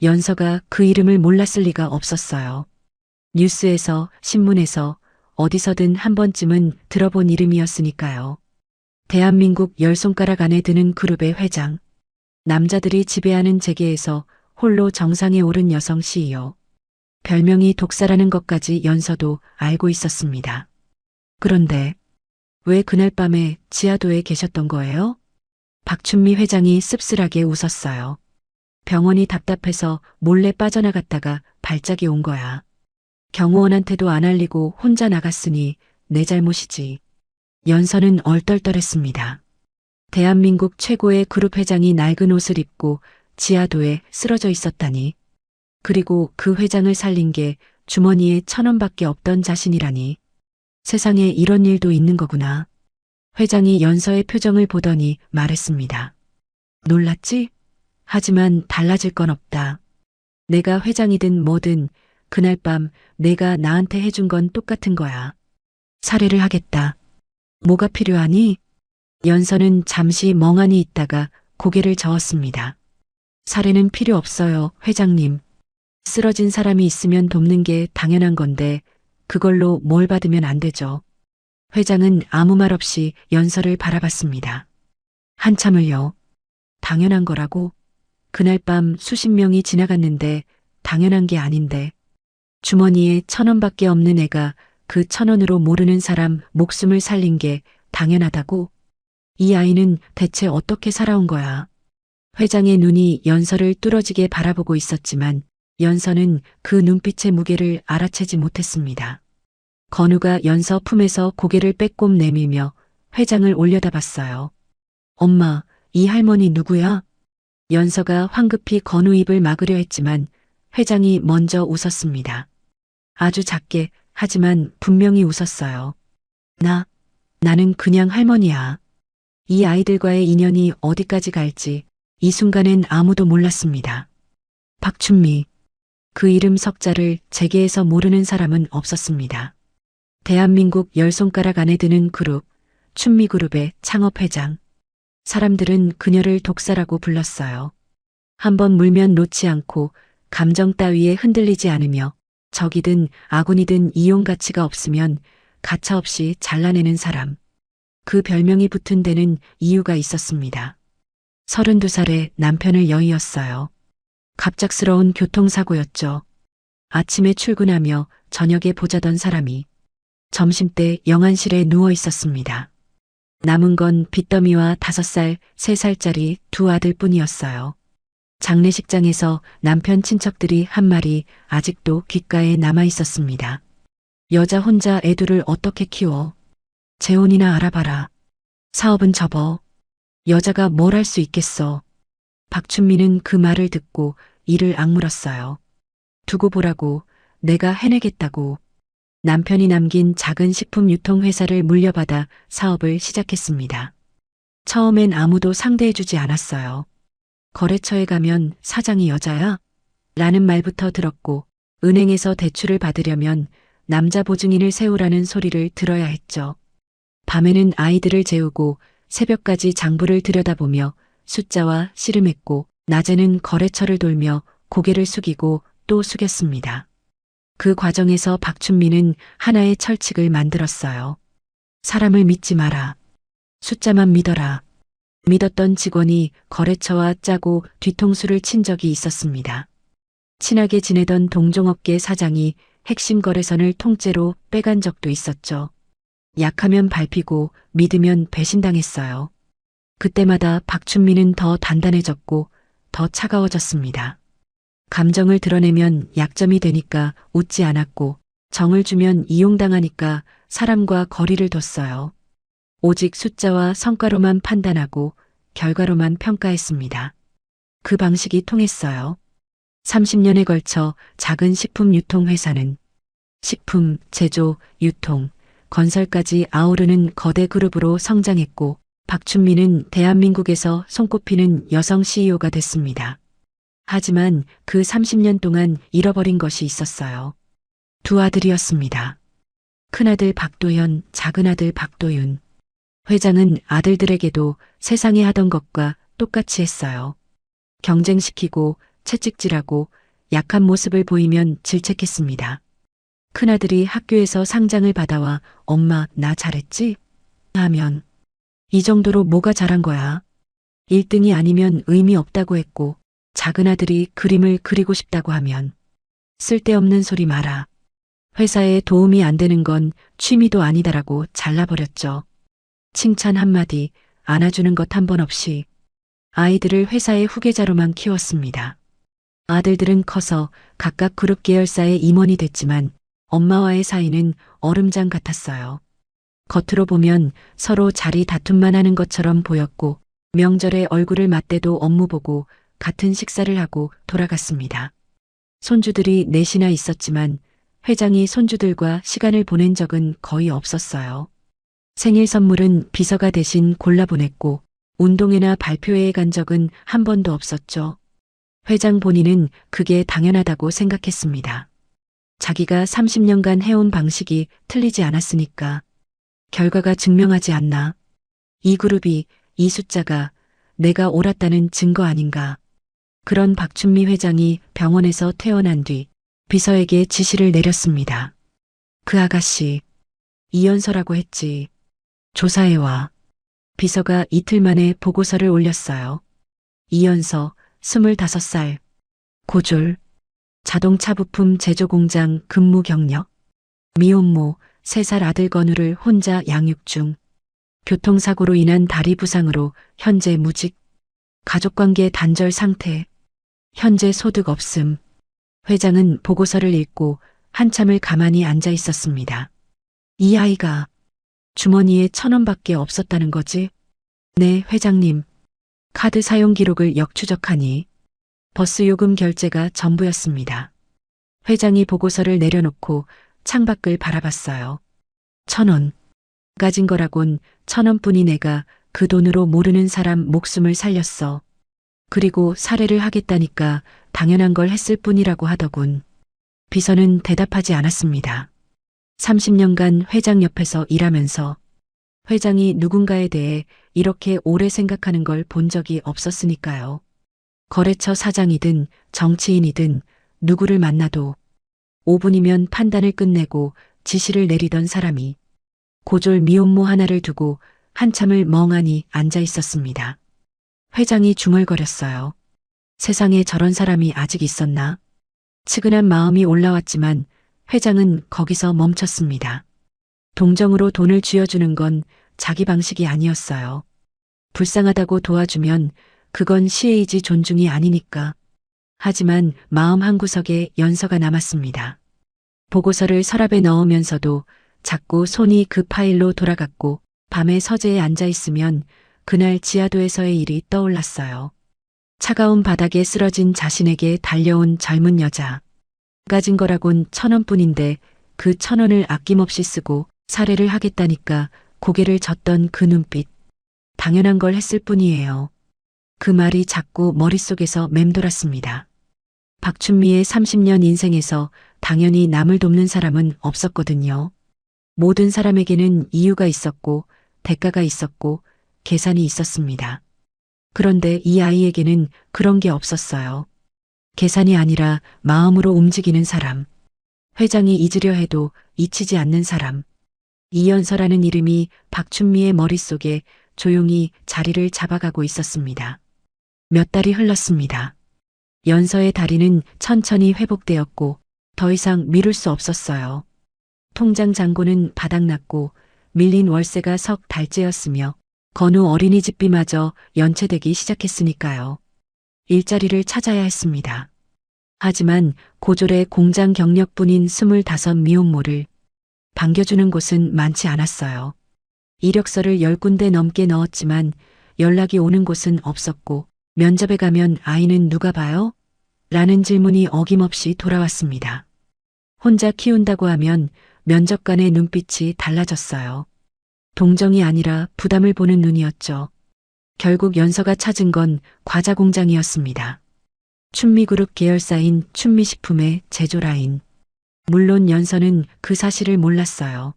연서가 그 이름을 몰랐을 리가 없었어요. 뉴스에서, 신문에서, 어디서든 한 번쯤은 들어본 이름이었으니까요. 대한민국 10손가락 안에 드는 그룹의 회장. 남자들이 지배하는 재계에서 홀로 정상에 오른 여성 CEO. 별명이 독사라는 것까지 연서도 알고 있었습니다. 그런데 왜 그날 밤에 지하도에 계셨던 거예요? 박춘미 회장이 씁쓸하게 웃었어요. 병원이 답답해서 몰래 빠져나갔다가 발작이 온 거야. 경호원한테도 안 알리고 혼자 나갔으니 내 잘못이지. 연서는 얼떨떨했습니다. 대한민국 최고의 그룹 회장이 낡은 옷을 입고 지하도에 쓰러져 있었다니. 그리고 그 회장을 살린 게 주머니에 1,000원밖에 없던 자신이라니. 세상에 이런 일도 있는 거구나. 회장이 연서의 표정을 보더니 말했습니다. 놀랐지? 하지만 달라질 건 없다. 내가 회장이든 뭐든 그날 밤 내가 나한테 해준 건 똑같은 거야. 살해를 하겠다. 뭐가 필요하니? 연서는 잠시 멍하니 있다가 고개를 저었습니다. 살해는 필요 없어요, 회장님. 쓰러진 사람이 있으면 돕는 게 당연한 건데 그걸로 뭘 받으면 안 되죠. 회장은 아무 말 없이 연서를 바라봤습니다. 한참을요. 당연한 거라고? 그날 밤 수십 명이 지나갔는데 당연한 게 아닌데. 주머니에 1,000원밖에 없는 애가 그 1,000원으로 모르는 사람 목숨을 살린 게 당연하다고? 이 아이는 대체 어떻게 살아온 거야? 회장의 눈이 연서를 뚫어지게 바라보고 있었지만 연서는 그 눈빛의 무게를 알아채지 못했습니다. 건우가 연서 품에서 고개를 빼꼼 내밀며 회장을 올려다봤어요. 엄마, 이 할머니 누구야? 연서가 황급히 건우 입을 막으려 했지만 회장이 먼저 웃었습니다. 아주 작게 하지만 분명히 웃었어요. 나는 그냥 할머니야. 이 아이들과의 인연이 어디까지 갈지 이 순간엔 아무도 몰랐습니다. 박춘미. 그 이름 석자를 재계에서 모르는 사람은 없었습니다. 대한민국 10손가락 안에 드는 그룹, 춘미그룹의 창업회장. 사람들은 그녀를 독사라고 불렀어요. 한번 물면 놓지 않고 감정 따위에 흔들리지 않으며 적이든 아군이든 이용 가치가 없으면 가차없이 잘라내는 사람. 그 별명이 붙은 데는 이유가 있었습니다. 32살에 남편을 여의었어요. 갑작스러운 교통사고였죠. 아침에 출근하며 저녁에 보자던 사람이 점심때 영안실에 누워 있었습니다. 남은 건 빚더미와 5살, 3살짜리 두 아들뿐이었어요. 장례식장에서 남편 친척들이 한 말이 아직도 귓가에 남아 있었습니다. 여자 혼자 애들을 어떻게 키워? 재혼이나 알아봐라. 사업은 접어. 여자가 뭘 할 수 있겠어. 박춘미는 그 말을 듣고 이를 악물었어요. 두고 보라고, 내가 해내겠다고. 남편이 남긴 작은 식품 유통회사를 물려받아 사업을 시작했습니다. 처음엔 아무도 상대해주지 않았어요. 거래처에 가면 사장이 여자야? 라는 말부터 들었고, 은행에서 대출을 받으려면 남자 보증인을 세우라는 소리를 들어야 했죠. 밤에는 아이들을 재우고 새벽까지 장부를 들여다보며 숫자와 씨름했고, 낮에는 거래처를 돌며 고개를 숙이고 또 숙였습니다. 그 과정에서 박춘미는 하나의 철칙을 만들었어요. 사람을 믿지 마라. 숫자만 믿어라. 믿었던 직원이 거래처와 짜고 뒤통수를 친 적이 있었습니다. 친하게 지내던 동종업계 사장이 핵심 거래선을 통째로 빼간 적도 있었죠. 약하면 밟히고 믿으면 배신당했어요. 그때마다 박춘미는 더 단단해졌고 더 차가워졌습니다. 감정을 드러내면 약점이 되니까 웃지 않았고 정을 주면 이용당하니까 사람과 거리를 뒀어요. 오직 숫자와 성과로만 판단하고 결과로만 평가했습니다. 그 방식이 통했어요. 30년에 걸쳐 작은 식품 유통회사는 식품, 제조, 유통, 건설까지 아우르는 거대 그룹으로 성장했고 박춘미는 대한민국에서 손꼽히는 여성 CEO가 됐습니다. 하지만 그 30년 동안 잃어버린 것이 있었어요. 두 아들이었습니다. 큰아들 박도현, 작은아들 박도윤. 회장은 아들들에게도 세상에 하던 것과 똑같이 했어요. 경쟁시키고 채찍질하고 약한 모습을 보이면 질책했습니다. 큰아들이 학교에서 상장을 받아와 엄마 나 잘했지? 하면 이 정도로 뭐가 잘한 거야? 1등이 아니면 의미 없다고 했고 작은아들이 그림을 그리고 싶다고 하면 쓸데없는 소리 마라. 회사에 도움이 안 되는 건 취미도 아니다라고 잘라버렸죠. 칭찬 한마디, 안아주는 것 한 번 없이 아이들을 회사의 후계자로만 키웠습니다. 아들들은 커서 각각 그룹 계열사의 임원이 됐지만 엄마와의 사이는 얼음장 같았어요. 겉으로 보면 서로 자리 다툼만 하는 것처럼 보였고 명절에 얼굴을 맞대도 업무 보고 같은 식사를 하고 돌아갔습니다. 손주들이 넷이나 있었지만 회장이 손주들과 시간을 보낸 적은 거의 없었어요. 생일 선물은 비서가 대신 골라보냈고 운동회나 발표회에 간 적은 한 번도 없었죠. 회장 본인은 그게 당연하다고 생각했습니다. 자기가 30년간 해온 방식이 틀리지 않았으니까. 결과가 증명하지 않나. 이 그룹이, 이 숫자가 내가 옳았다는 증거 아닌가. 그런 박춘미 회장이 병원에서 퇴원한 뒤 비서에게 지시를 내렸습니다. 그 아가씨, 이연서라고 했지. 조사해와. 비서가 이틀 만에 보고서를 올렸어요. 이연서, 25살. 고졸. 자동차 부품 제조 공장 근무 경력. 미혼모, 3살 아들 건우를 혼자 양육 중. 교통사고로 인한 다리 부상으로 현재 무직. 가족관계 단절 상태. 현재 소득 없음. 회장은 보고서를 읽고 한참을 가만히 앉아 있었습니다. 이 아이가 주머니에 1,000원밖에 없었다는 거지? 네, 회장님. 카드 사용 기록을 역추적하니 버스 요금 결제가 전부였습니다. 회장이 보고서를 내려놓고 창밖을 바라봤어요. 1,000원. 가진 거라곤 1,000원뿐이 내가 그 돈으로 모르는 사람 목숨을 살렸어. 그리고 살해를 하겠다니까 당연한 걸 했을 뿐이라고 하더군. 비서는 대답하지 않았습니다. 30년간 회장 옆에서 일하면서 회장이 누군가에 대해 이렇게 오래 생각하는 걸 본 적이 없었으니까요. 거래처 사장이든 정치인이든 누구를 만나도 5분이면 판단을 끝내고 지시를 내리던 사람이 고졸 미혼모 하나를 두고 한참을 멍하니 앉아 있었습니다. 회장이 중얼거렸어요. 세상에 저런 사람이 아직 있었나? 측은한 마음이 올라왔지만 회장은 거기서 멈췄습니다. 동정으로 돈을 쥐어주는 건 자기 방식이 아니었어요. 불쌍하다고 도와주면 그건 시혜이지 존중이 아니니까. 하지만 마음 한구석에 연서가 남았습니다. 보고서를 서랍에 넣으면서도 자꾸 손이 그 파일로 돌아갔고 밤에 서재에 앉아 있으면 그날 지하도에서의 일이 떠올랐어요. 차가운 바닥에 쓰러진 자신에게 달려온 젊은 여자. 가진 거라곤 1,000원뿐인데 그 1,000원을 아낌없이 쓰고 살해를 하겠다니까 고개를 젓던 그 눈빛. 당연한 걸 했을 뿐이에요. 그 말이 자꾸 머릿속에서 맴돌았습니다. 박춘미의 30년 인생에서 당연히 남을 돕는 사람은 없었거든요. 모든 사람에게는 이유가 있었고 대가가 있었고 계산이 있었습니다. 그런데 이 아이에게는 그런 게 없었어요. 계산이 아니라 마음으로 움직이는 사람. 회장이 잊으려 해도 잊히지 않는 사람. 이연서라는 이름이 박춘미의 머릿속에 조용히 자리를 잡아가고 있었습니다. 몇 달이 흘렀습니다. 연서의 다리는 천천히 회복되었고 더 이상 미룰 수 없었어요. 통장 잔고는 바닥났고 밀린 월세가 석 달째였으며 건우 어린이집비마저 연체되기 시작했으니까요. 일자리를 찾아야 했습니다. 하지만 고졸의 공장 경력뿐인 25 미혼모를 반겨주는 곳은 많지 않았어요. 이력서를 10군데 넘게 넣었지만 연락이 오는 곳은 없었고 면접에 가면 아이는 누가 봐요? 라는 질문이 어김없이 돌아왔습니다. 혼자 키운다고 하면 면접관의 눈빛이 달라졌어요. 동정이 아니라 부담을 보는 눈이었죠. 결국 연서가 찾은 건 과자 공장이었습니다. 춘미그룹 계열사인 춘미식품의 제조라인. 물론 연서는 그 사실을 몰랐어요.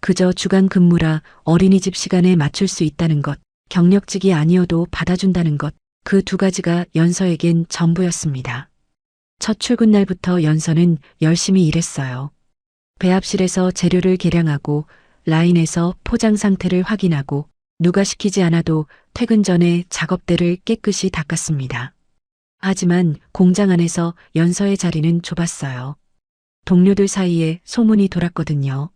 그저 주간 근무라 어린이집 시간에 맞출 수 있다는 것, 경력직이 아니어도 받아준다는 것, 그 두 가지가 연서에겐 전부였습니다. 첫 출근 날부터 연서는 열심히 일했어요. 배합실에서 재료를 계량하고 라인에서 포장 상태를 확인하고 누가 시키지 않아도 퇴근 전에 작업대를 깨끗이 닦았습니다. 하지만 공장 안에서 연서의 자리는 좁았어요. 동료들 사이에 소문이 돌았거든요.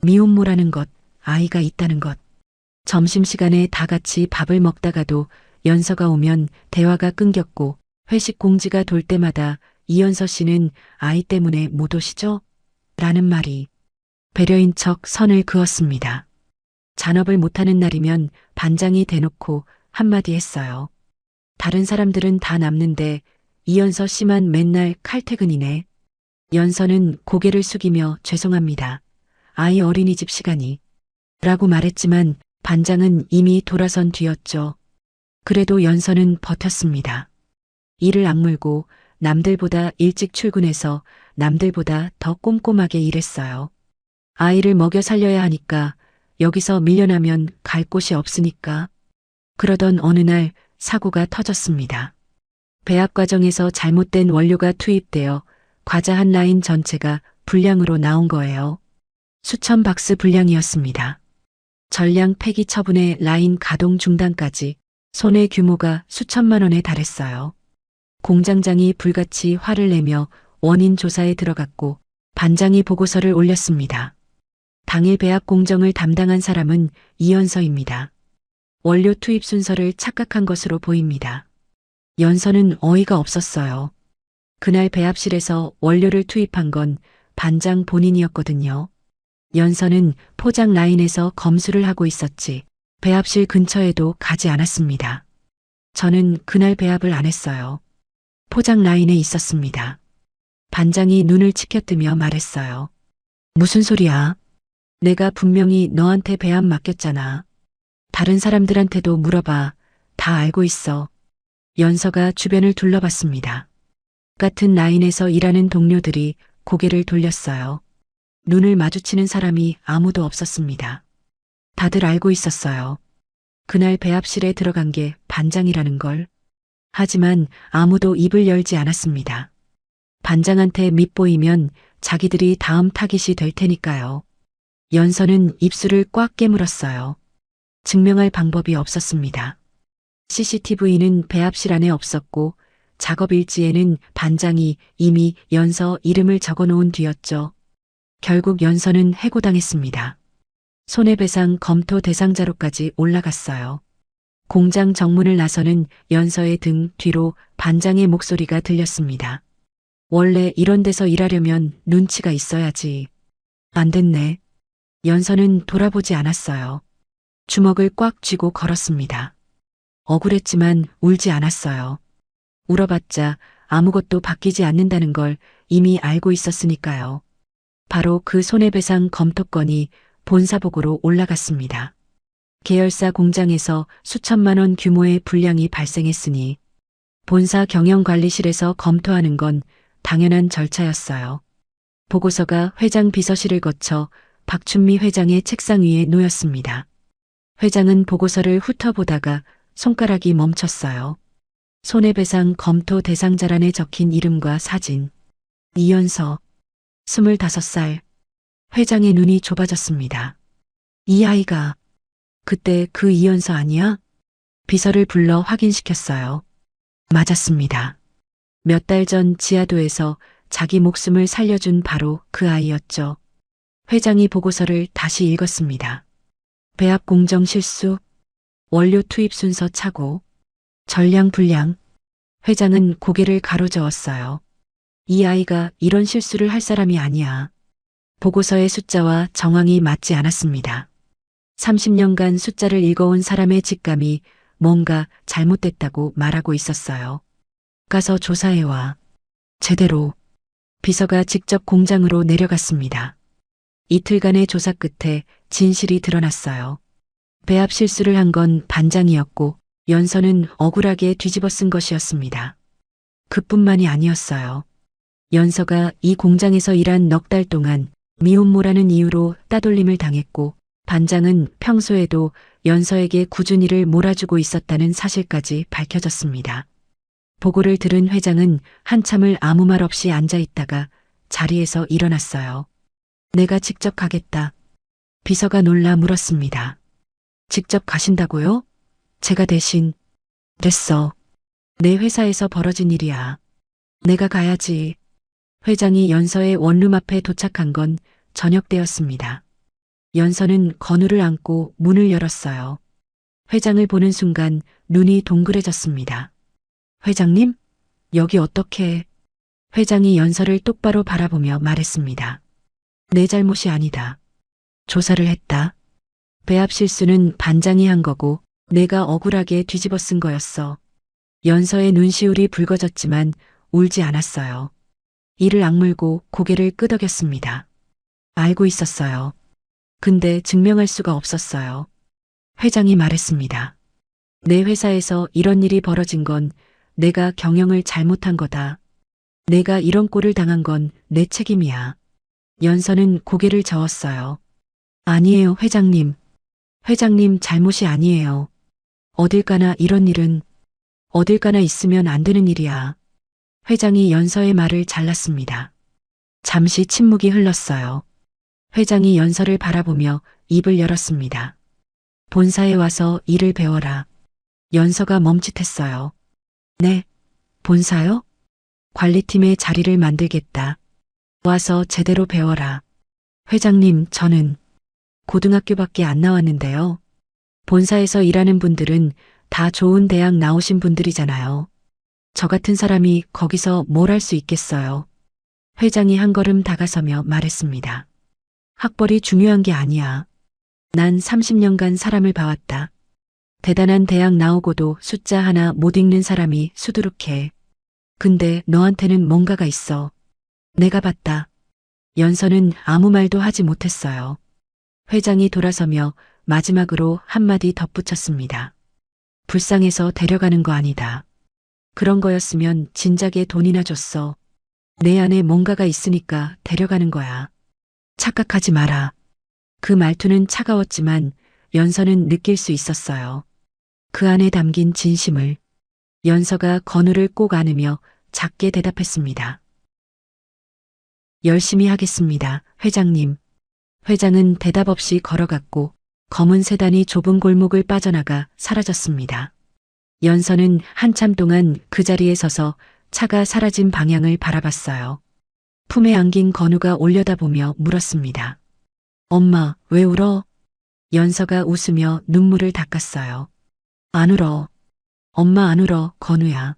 미혼모라는 것, 아이가 있다는 것. 점심시간에 다 같이 밥을 먹다가도 연서가 오면 대화가 끊겼고 회식 공지가 돌 때마다 이연서 씨는 아이 때문에 못 오시죠? 라는 말이 배려인 척 선을 그었습니다. 잔업을 못하는 날이면 반장이 대놓고 한마디 했어요. 다른 사람들은 다 남는데 이연서 씨만 맨날 칼퇴근이네. 연서는 고개를 숙이며 죄송합니다. 아이 어린이집 시간이. 라고 말했지만 반장은 이미 돌아선 뒤였죠. 그래도 연서는 버텼습니다. 이를 악물고 남들보다 일찍 출근해서 남들보다 더 꼼꼼하게 일했어요. 아이를 먹여 살려야 하니까 여기서 밀려나면 갈 곳이 없으니까. 그러던 어느 날 사고가 터졌습니다. 배합 과정에서 잘못된 원료가 투입되어 과자 한 라인 전체가 불량으로 나온 거예요. 수천 박스 불량이었습니다. 전량 폐기 처분에 라인 가동 중단까지 손해 규모가 수천만 원에 달했어요. 공장장이 불같이 화를 내며 원인 조사에 들어갔고 반장이 보고서를 올렸습니다. 당일 배합 공정을 담당한 사람은 이연서입니다. 원료 투입 순서를 착각한 것으로 보입니다. 연서는 어이가 없었어요. 그날 배합실에서 원료를 투입한 건 반장 본인이었거든요. 연서는 포장 라인에서 검수를 하고 있었지 배합실 근처에도 가지 않았습니다. 저는 그날 배합을 안 했어요. 포장 라인에 있었습니다. 반장이 눈을 치켜뜨며 말했어요. 무슨 소리야? 내가 분명히 너한테 배합 맡겼잖아. 다른 사람들한테도 물어봐. 다 알고 있어. 연서가 주변을 둘러봤습니다. 같은 라인에서 일하는 동료들이 고개를 돌렸어요. 눈을 마주치는 사람이 아무도 없었습니다. 다들 알고 있었어요. 그날 배합실에 들어간 게 반장이라는 걸. 하지만 아무도 입을 열지 않았습니다. 반장한테 밉보이면 자기들이 다음 타깃이 될 테니까요. 연서는 입술을 꽉 깨물었어요. 증명할 방법이 없었습니다. CCTV는 배합실 안에 없었고 작업 일지에는 반장이 이미 연서 이름을 적어놓은 뒤였죠. 결국 연서는 해고당했습니다. 손해배상 검토 대상자로까지 올라갔어요. 공장 정문을 나서는 연서의 등 뒤로 반장의 목소리가 들렸습니다. 원래 이런 데서 일하려면 눈치가 있어야지. 안 됐네. 연서는 돌아보지 않았어요. 주먹을 꽉 쥐고 걸었습니다. 억울했지만 울지 않았어요. 울어봤자 아무것도 바뀌지 않는다는 걸 이미 알고 있었으니까요. 바로 그 손해배상 검토건이 본사복으로 올라갔습니다. 계열사 공장에서 수천만 원 규모의 불량이 발생했으니 본사 경영관리실에서 검토하는 건 당연한 절차였어요. 보고서가 회장 비서실을 거쳐 박춘미 회장의 책상 위에 놓였습니다. 회장은 보고서를 훑어보다가 손가락이 멈췄어요. 손해배상 검토 대상자란에 적힌 이름과 사진. 이연서, 25살. 회장의 눈이 좁아졌습니다. 이 아이가 그때 그 이연서 아니야? 비서를 불러 확인시켰어요. 맞았습니다. 몇 달 전 지하도에서 자기 목숨을 살려준 바로 그 아이였죠. 회장이 보고서를 다시 읽었습니다. 배합 공정 실수, 원료 투입 순서 착오, 전량 불량. 회장은 고개를 가로저었어요. 이 아이가 이런 실수를 할 사람이 아니야. 보고서의 숫자와 정황이 맞지 않았습니다. 30년간 숫자를 읽어온 사람의 직감이 뭔가 잘못됐다고 말하고 있었어요. 가서 조사해와. 제대로. 비서가 직접 공장으로 내려갔습니다. 이틀간의 조사 끝에 진실이 드러났어요. 배합 실수를 한 건 반장이었고 연서는 억울하게 뒤집어 쓴 것이었습니다. 그뿐만이 아니었어요. 연서가 이 공장에서 일한 넉 달 동안 미혼모라는 이유로 따돌림을 당했고 반장은 평소에도 연서에게 꾸준히를 몰아주고 있었다는 사실까지 밝혀졌습니다. 보고를 들은 회장은 한참을 아무 말 없이 앉아 있다가 자리에서 일어났어요. 내가 직접 가겠다. 비서가 놀라 물었습니다. 직접 가신다고요? 제가 대신. 됐어. 내 회사에서 벌어진 일이야. 내가 가야지. 회장이 연서의 원룸 앞에 도착한 건 저녁 때였습니다. 연서는 건우를 안고 문을 열었어요. 회장을 보는 순간 눈이 동그래졌습니다. 회장님? 여기 어떻게? 회장이 연서를 똑바로 바라보며 말했습니다. 내 잘못이 아니다. 조사를 했다. 배합 실수는 반장이 한 거고 내가 억울하게 뒤집어 쓴 거였어. 연서의 눈시울이 붉어졌지만 울지 않았어요. 이를 악물고 고개를 끄덕였습니다. 알고 있었어요. 근데 증명할 수가 없었어요. 회장이 말했습니다. 내 회사에서 이런 일이 벌어진 건 내가 경영을 잘못한 거다. 내가 이런 꼴을 당한 건 내 책임이야. 연서는 고개를 저었어요. 아니에요, 회장님. 회장님 잘못이 아니에요. 어딜 가나 이런 일은 어딜 가나 있으면 안 되는 일이야. 회장이 연서의 말을 잘랐습니다. 잠시 침묵이 흘렀어요. 회장이 연서를 바라보며 입을 열었습니다. 본사에 와서 일을 배워라. 연서가 멈칫했어요. 네, 본사요? 관리팀의 자리를 만들겠다. 와서 제대로 배워라. 회장님, 저는 고등학교밖에 안 나왔는데요. 본사에서 일하는 분들은 다 좋은 대학 나오신 분들이잖아요. 저 같은 사람이 거기서 뭘 할 수 있겠어요. 회장이 한 걸음 다가서며 말했습니다. 학벌이 중요한 게 아니야. 난 30년간 사람을 봐왔다. 대단한 대학 나오고도 숫자 하나 못 읽는 사람이 수두룩해. 근데 너한테는 뭔가가 있어. 내가 봤다. 연서는 아무 말도 하지 못했어요. 회장이 돌아서며 마지막으로 한마디 덧붙였습니다. 불쌍해서 데려가는 거 아니다. 그런 거였으면 진작에 돈이나 줬어. 내 안에 뭔가가 있으니까 데려가는 거야. 착각하지 마라. 그 말투는 차가웠지만 연서는 느낄 수 있었어요. 그 안에 담긴 진심을. 연서가 건우를 꼭 안으며 작게 대답했습니다. 열심히 하겠습니다, 회장님. 회장은 대답 없이 걸어갔고 검은 세단이 좁은 골목을 빠져나가 사라졌습니다. 연서는 한참 동안 그 자리에 서서 차가 사라진 방향을 바라봤어요. 품에 안긴 건우가 올려다보며 물었습니다. 엄마, 왜 울어? 연서가 웃으며 눈물을 닦았어요. 안 울어. 엄마 안 울어, 건우야.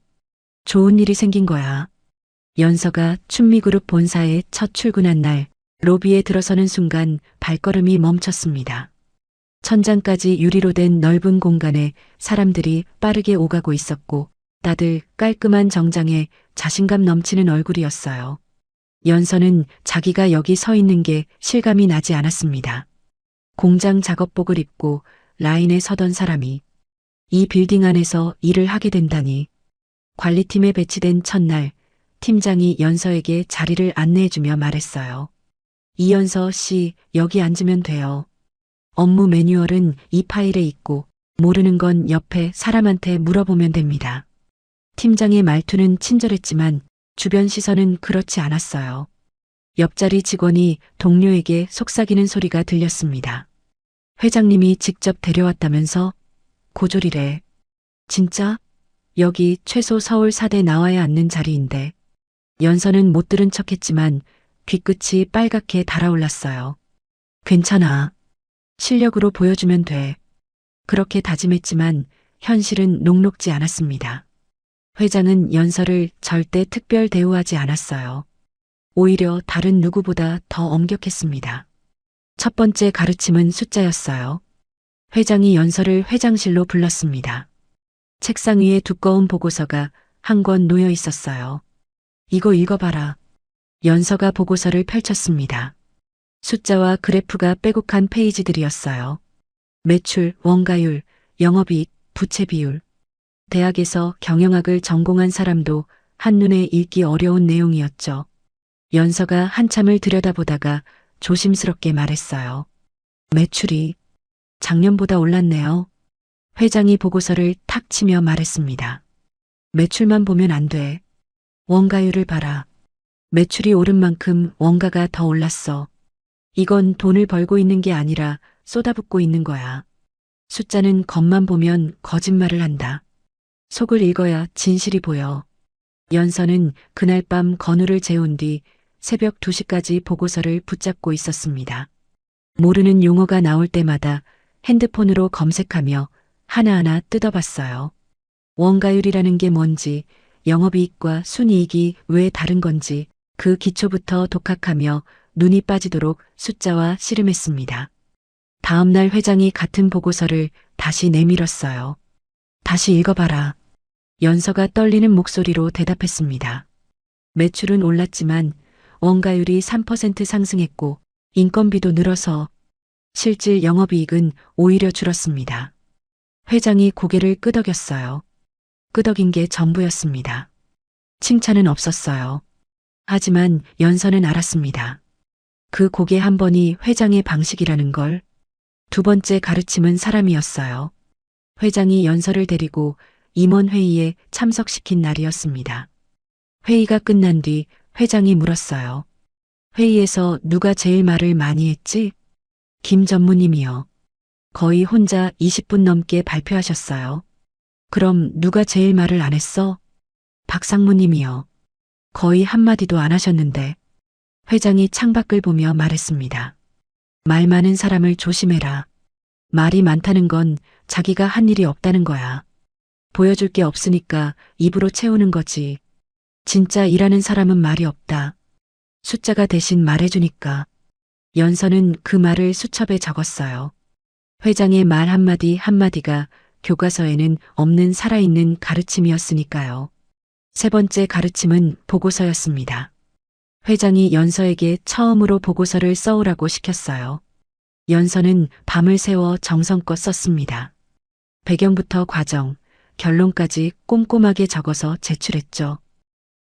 좋은 일이 생긴 거야. 연서가 춘미그룹 본사에 첫 출근한 날 로비에 들어서는 순간 발걸음이 멈췄습니다. 천장까지 유리로 된 넓은 공간에 사람들이 빠르게 오가고 있었고 다들 깔끔한 정장에 자신감 넘치는 얼굴이었어요. 연서는 자기가 여기 서 있는 게 실감이 나지 않았습니다. 공장 작업복을 입고 라인에 서던 사람이 이 빌딩 안에서 일을 하게 된다니. 관리팀에 배치된 첫날 팀장이 연서에게 자리를 안내해주며 말했어요. 이연서 씨, 여기 앉으면 돼요. 업무 매뉴얼은 이 파일에 있고 모르는 건 옆에 사람한테 물어보면 됩니다. 팀장의 말투는 친절했지만 주변 시선은 그렇지 않았어요. 옆자리 직원이 동료에게 속삭이는 소리가 들렸습니다. 회장님이 직접 데려왔다면서? 고졸이래. 진짜? 여기 최소 서울 4대 나와야 앉는 자리인데. 연서는 못 들은 척했지만 귀끝이 빨갛게 달아올랐어요. 괜찮아. 실력으로 보여주면 돼. 그렇게 다짐했지만 현실은 녹록지 않았습니다. 회장은 연서를 절대 특별 대우하지 않았어요. 오히려 다른 누구보다 더 엄격했습니다. 첫 번째 가르침은 숫자였어요. 회장이 연서를 회장실로 불렀습니다. 책상 위에 두꺼운 보고서가 한 권 놓여 있었어요. 이거 읽어봐라. 연서가 보고서를 펼쳤습니다. 숫자와 그래프가 빼곡한 페이지들이었어요. 매출, 원가율, 영업이익, 부채 비율. 대학에서 경영학을 전공한 사람도 한눈에 읽기 어려운 내용이었죠. 연서가 한참을 들여다보다가 조심스럽게 말했어요. 매출이 작년보다 올랐네요. 회장이 보고서를 탁 치며 말했습니다. 매출만 보면 안 돼. 원가율을 봐라. 매출이 오른 만큼 원가가 더 올랐어. 이건 돈을 벌고 있는 게 아니라 쏟아붓고 있는 거야. 숫자는 겉만 보면 거짓말을 한다. 속을 읽어야 진실이 보여. 연서는 그날 밤 건우를 재운 뒤 새벽 2시까지 보고서를 붙잡고 있었습니다. 모르는 용어가 나올 때마다 핸드폰으로 검색하며 하나하나 뜯어봤어요. 원가율이라는 게 뭔지, 영업이익과 순이익이 왜 다른 건지 그 기초부터 독학하며 눈이 빠지도록 숫자와 씨름했습니다. 다음 날 회장이 같은 보고서를 다시 내밀었어요. 다시 읽어봐라. 연서가 떨리는 목소리로 대답했습니다. 매출은 올랐지만 원가율이 3% 상승했고 인건비도 늘어서 실질 영업이익은 오히려 줄었습니다. 회장이 고개를 끄덕였어요. 끄덕인 게 전부였습니다. 칭찬은 없었어요. 하지만 연서는 알았습니다. 그 고개 한 번이 회장의 방식이라는 걸. 두 번째 가르침은 사람이었어요. 회장이 연서를 데리고 임원회의에 참석시킨 날이었습니다. 회의가 끝난 뒤 회장이 물었어요. 회의에서 누가 제일 말을 많이 했지? 김 전무님이요. 거의 혼자 20분 넘게 발표하셨어요. 그럼 누가 제일 말을 안 했어? 박상무님이요. 거의 한마디도 안 하셨는데. 회장이 창밖을 보며 말했습니다. 말 많은 사람을 조심해라. 말이 많다는 건 자기가 한 일이 없다는 거야. 보여줄 게 없으니까 입으로 채우는 거지. 진짜 일하는 사람은 말이 없다. 숫자가 대신 말해주니까. 연서는 그 말을 수첩에 적었어요. 회장의 말 한마디 한마디가 교과서에는 없는 살아있는 가르침이었으니까요. 세 번째 가르침은 보고서였습니다. 회장이 연서에게 처음으로 보고서를 써오라고 시켰어요. 연서는 밤을 새워 정성껏 썼습니다. 배경부터 과정, 결론까지 꼼꼼하게 적어서 제출했죠.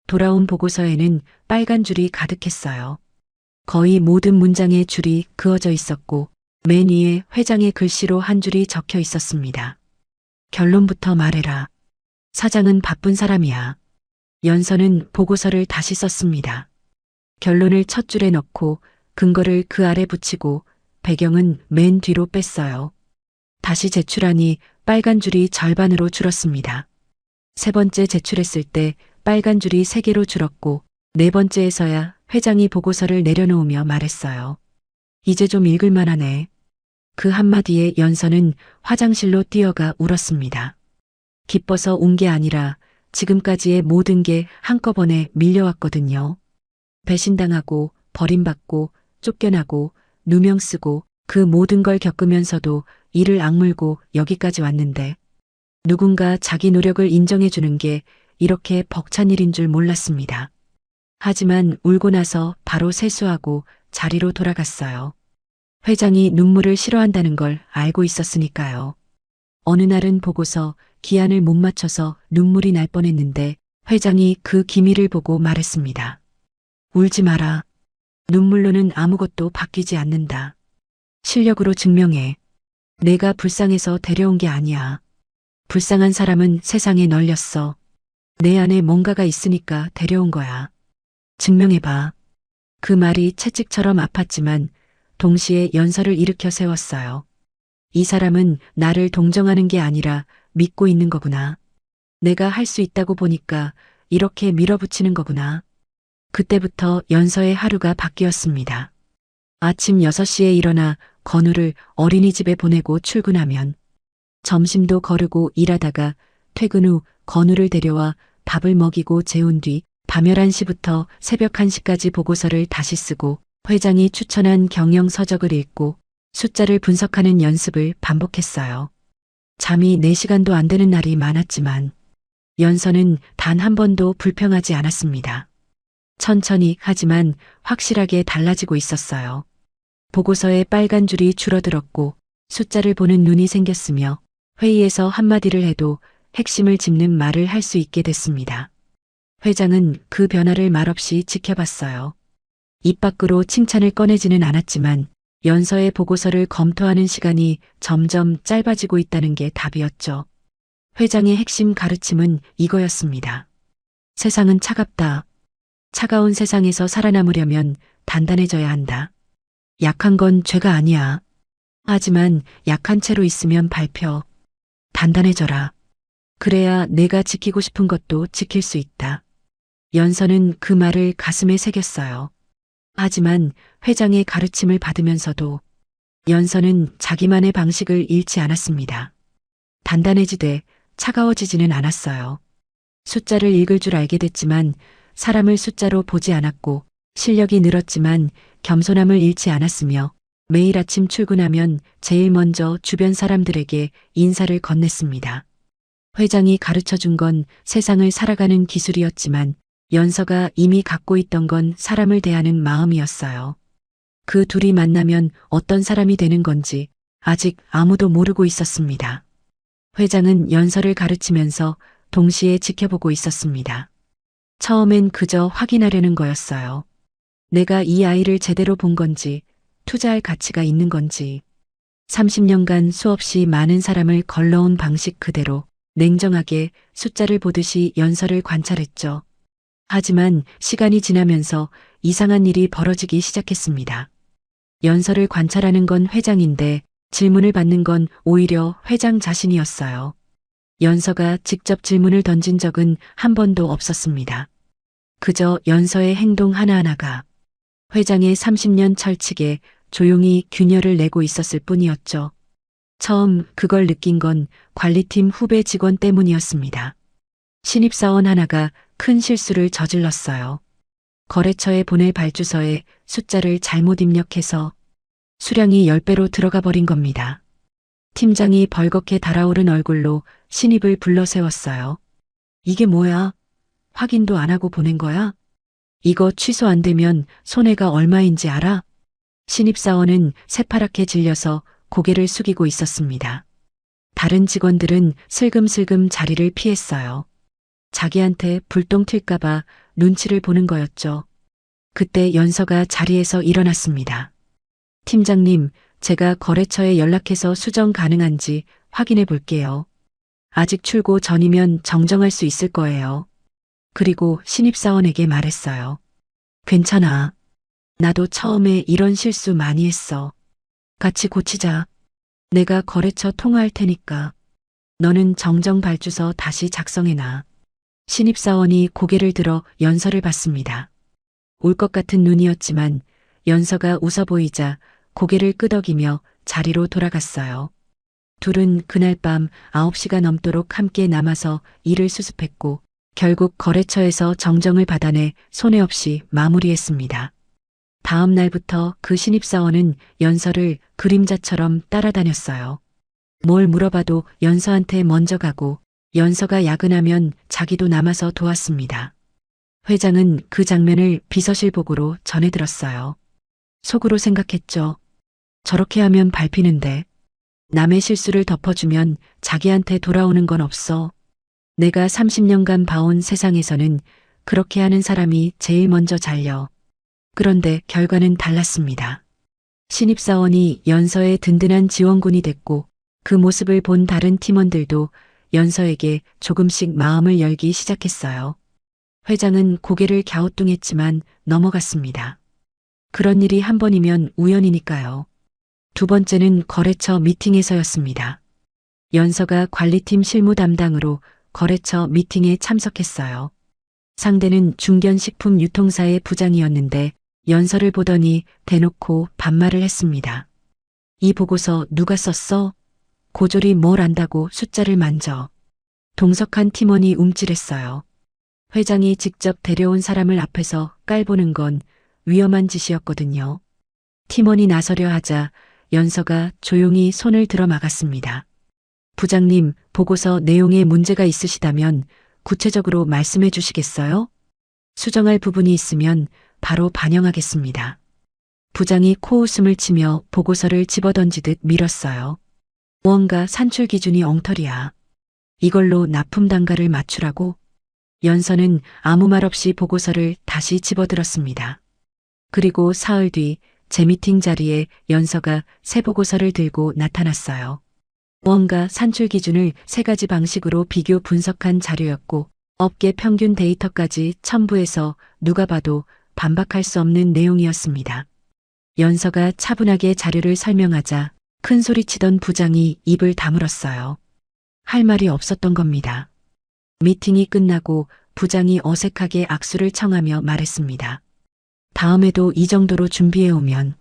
돌아온 보고서에는 빨간 줄이 가득했어요. 거의 모든 문장에 줄이 그어져 있었고 맨 위에 회장의 글씨로 한 줄이 적혀 있었습니다. 결론부터 말해라. 사장은 바쁜 사람이야. 연서는 보고서를 다시 썼습니다. 결론을 첫 줄에 넣고 근거를 그 아래 붙이고 배경은 맨 뒤로 뺐어요. 다시 제출하니 빨간 줄이 절반으로 줄었습니다. 세 번째 제출했을 때 빨간 줄이 3개로 줄었고 네 번째에서야 회장이 보고서를 내려놓으며 말했어요. 이제 좀 읽을만 하네. 그 한마디에 연서는 화장실로 뛰어가 울었습니다. 기뻐서 운 게 아니라 지금까지의 모든 게 한꺼번에 밀려왔거든요. 배신당하고 버림받고 쫓겨나고 누명 쓰고 그 모든 걸 겪으면서도 이를 악물고 여기까지 왔는데 누군가 자기 노력을 인정해 주는 게 이렇게 벅찬 일인 줄 몰랐습니다. 하지만 울고 나서 바로 세수하고 자리로 돌아갔어요. 회장이 눈물을 싫어한다는 걸 알고 있었으니까요. 어느 날은 보고서 기한을 못 맞춰서 눈물이 날 뻔했는데 회장이 그 기미를 보고 말했습니다. 울지 마라. 눈물로는 아무것도 바뀌지 않는다. 실력으로 증명해. 내가 불쌍해서 데려온 게 아니야. 불쌍한 사람은 세상에 널렸어. 내 안에 뭔가가 있으니까 데려온 거야. 증명해봐. 그 말이 채찍처럼 아팠지만 동시에 연서를 일으켜 세웠어요. 이 사람은 나를 동정하는 게 아니라 믿고 있는 거구나. 내가 할 수 있다고 보니까 이렇게 밀어붙이는 거구나. 그때부터 연서의 하루가 바뀌었습니다. 아침 6시에 일어나 건우를 어린이집에 보내고 출근하면 점심도 거르고 일하다가 퇴근 후 건우를 데려와 밥을 먹이고 재운 뒤 밤 11시부터 새벽 1시까지 보고서를 다시 쓰고 회장이 추천한 경영 서적을 읽고 숫자를 분석하는 연습을 반복했어요. 잠이 4시간도 안 되는 날이 많았지만 연서는 단 한 번도 불평하지 않았습니다. 천천히 하지만 확실하게 달라지고 있었어요. 보고서에 빨간 줄이 줄어들었고 숫자를 보는 눈이 생겼으며 회의에서 한마디를 해도 핵심을 짚는 말을 할 수 있게 됐습니다. 회장은 그 변화를 말없이 지켜봤어요. 입 밖으로 칭찬을 꺼내지는 않았지만 연서의 보고서를 검토하는 시간이 점점 짧아지고 있다는 게 답이었죠. 회장의 핵심 가르침은 이거였습니다. 세상은 차갑다. 차가운 세상에서 살아남으려면 단단해져야 한다. 약한 건 죄가 아니야. 하지만 약한 채로 있으면 밟혀. 단단해져라. 그래야 내가 지키고 싶은 것도 지킬 수 있다. 연서는 그 말을 가슴에 새겼어요. 하지만 회장의 가르침을 받으면서도 연서는 자기만의 방식을 잃지 않았습니다. 단단해지되 차가워지지는 않았어요. 숫자를 읽을 줄 알게 됐지만 사람을 숫자로 보지 않았고 실력이 늘었지만 겸손함을 잃지 않았으며 매일 아침 출근하면 제일 먼저 주변 사람들에게 인사를 건넸습니다. 회장이 가르쳐 준 건 세상을 살아가는 기술이었지만 연서가 이미 갖고 있던 건 사람을 대하는 마음이었어요. 그 둘이 만나면 어떤 사람이 되는 건지 아직 아무도 모르고 있었습니다. 회장은 연서를 가르치면서 동시에 지켜보고 있었습니다. 처음엔 그저 확인하려는 거였어요. 내가 이 아이를 제대로 본 건지, 투자할 가치가 있는 건지. 30년간 수없이 많은 사람을 걸러온 방식 그대로 냉정하게 숫자를 보듯이 연서를 관찰했죠. 하지만 시간이 지나면서 이상한 일이 벌어지기 시작했습니다. 연서를 관찰하는 건 회장인데 질문을 받는 건 오히려 회장 자신이었어요. 연서가 직접 질문을 던진 적은 한 번도 없었습니다. 그저 연서의 행동 하나하나가 회장의 30년 철칙에 조용히 균열을 내고 있었을 뿐이었죠. 처음 그걸 느낀 건 관리팀 후배 직원 때문이었습니다. 신입사원 하나가 큰 실수를 저질렀어요. 거래처에 보낼 발주서에 숫자를 잘못 입력해서 수량이 10배로 들어가 버린 겁니다. 팀장이 벌겋게 달아오른 얼굴로 신입을 불러 세웠어요. 이게 뭐야? 확인도 안 하고 보낸 거야? 이거 취소 안 되면 손해가 얼마인지 알아? 신입사원은 새파랗게 질려서 고개를 숙이고 있었습니다. 다른 직원들은 슬금슬금 자리를 피했어요. 자기한테 불똥 튈까봐 눈치를 보는 거였죠. 그때 연서가 자리에서 일어났습니다. 팀장님, 제가 거래처에 연락해서 수정 가능한지 확인해 볼게요. 아직 출고 전이면 정정할 수 있을 거예요. 그리고 신입사원에게 말했어요. 괜찮아. 나도 처음에 이런 실수 많이 했어. 같이 고치자. 내가 거래처 통화할 테니까. 너는 정정 발주서 다시 작성해놔. 신입사원이 고개를 들어 연서를 봤습니다. 올 것 같은 눈이었지만 연서가 웃어 보이자 고개를 끄덕이며 자리로 돌아갔어요. 둘은 그날 밤 9시가 넘도록 함께 남아서 일을 수습했고 결국 거래처에서 정정을 받아내 손해 없이 마무리했습니다. 다음 날부터 그 신입사원은 연서를 그림자처럼 따라다녔어요. 뭘 물어봐도 연서한테 먼저 가고 연서가 야근하면 자기도 남아서 도왔습니다. 회장은 그 장면을 비서실 보고로 전해들었어요. 속으로 생각했죠. 저렇게 하면 밟히는데 남의 실수를 덮어주면 자기한테 돌아오는 건 없어. 내가 30년간 봐온 세상에서는 그렇게 하는 사람이 제일 먼저 잘려. 그런데 결과는 달랐습니다. 신입사원이 연서의 든든한 지원군이 됐고 그 모습을 본 다른 팀원들도 연서에게 조금씩 마음을 열기 시작했어요. 회장은 고개를 갸우뚱했지만 넘어갔습니다. 그런 일이 한 번이면 우연이니까요. 두 번째는 거래처 미팅에서였습니다. 연서가 관리팀 실무 담당으로 거래처 미팅에 참석했어요. 상대는 중견식품 유통사의 부장이었는데 연서를 보더니 대놓고 반말을 했습니다. 이 보고서 누가 썼어? 고졸이 뭘 안다고 숫자를 만져. 동석한 팀원이 움찔했어요. 회장이 직접 데려온 사람을 앞에서 깔보는 건 위험한 짓이었거든요. 팀원이 나서려 하자 연서가 조용히 손을 들어 막았습니다. 부장님, 보고서 내용에 문제가 있으시다면 구체적으로 말씀해 주시겠어요? 수정할 부분이 있으면 바로 반영하겠습니다. 부장이 코웃음을 치며 보고서를 집어던지듯 밀었어요. 무언가 산출 기준이 엉터리야. 이걸로 납품 단가를 맞추라고? 연서는 아무 말 없이 보고서를 다시 집어들었습니다. 그리고 사흘 뒤 재미팅 자리에 연서가 새 보고서를 들고 나타났어요. 무언가 산출 기준을 3가지 방식으로 비교 분석한 자료였고 업계 평균 데이터까지 첨부해서 누가 봐도 반박할 수 없는 내용이었습니다. 연서가 차분하게 자료를 설명하자 큰 소리치던 부장이 입을 다물었어요. 할 말이 없었던 겁니다. 미팅이 끝나고 부장이 어색하게 악수를 청하며 말했습니다. 다음에도 이 정도로 준비해오면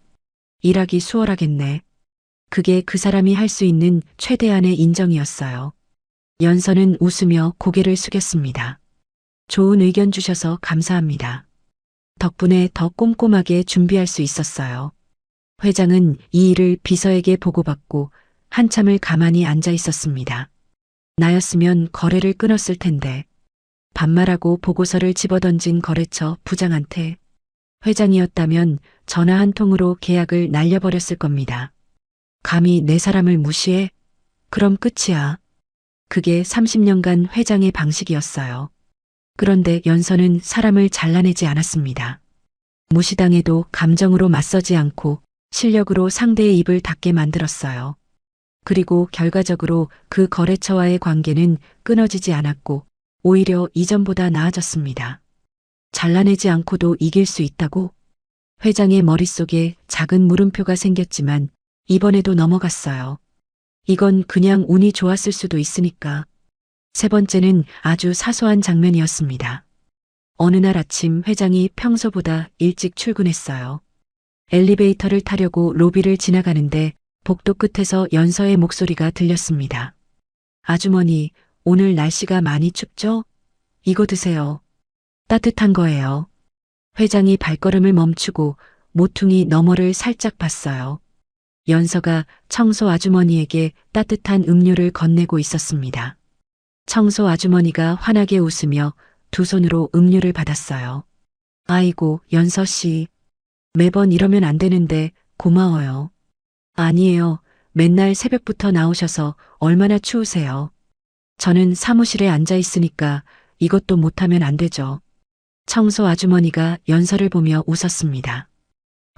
일하기 수월하겠네. 그게 그 사람이 할 수 있는 최대한의 인정이었어요. 연서는 웃으며 고개를 숙였습니다. 좋은 의견 주셔서 감사합니다. 덕분에 더 꼼꼼하게 준비할 수 있었어요. 회장은 이 일을 비서에게 보고받고 한참을 가만히 앉아 있었습니다. 나였으면 거래를 끊었을 텐데 반말하고 보고서를 집어던진 거래처 부장한테 회장이었다면 전화 한 통으로 계약을 날려버렸을 겁니다. 감히 내 사람을 무시해? 그럼 끝이야. 그게 30년간 회장의 방식이었어요. 그런데 연서는 사람을 잘라내지 않았습니다. 무시당해도 감정으로 맞서지 않고 실력으로 상대의 입을 닫게 만들었어요. 그리고 결과적으로 그 거래처와의 관계는 끊어지지 않았고 오히려 이전보다 나아졌습니다. 잘라내지 않고도 이길 수 있다고? 회장의 머릿속에 작은 물음표가 생겼지만 이번에도 넘어갔어요. 이건 그냥 운이 좋았을 수도 있으니까. 세 번째는 아주 사소한 장면이었습니다. 어느 날 아침 회장이 평소보다 일찍 출근했어요. 엘리베이터를 타려고 로비를 지나가는데 복도 끝에서 연서의 목소리가 들렸습니다. 아주머니, 오늘 날씨가 많이 춥죠? 이거 드세요. 따뜻한 거예요. 회장이 발걸음을 멈추고 모퉁이 너머를 살짝 봤어요. 연서가 청소 아주머니에게 따뜻한 음료를 건네고 있었습니다. 청소 아주머니가 환하게 웃으며 두 손으로 음료를 받았어요. 아이고, 연서 씨. 매번 이러면 안 되는데 고마워요. 아니에요. 맨날 새벽부터 나오셔서 얼마나 추우세요. 저는 사무실에 앉아 있으니까 이것도 못하면 안 되죠. 청소 아주머니가 연서를 보며 웃었습니다.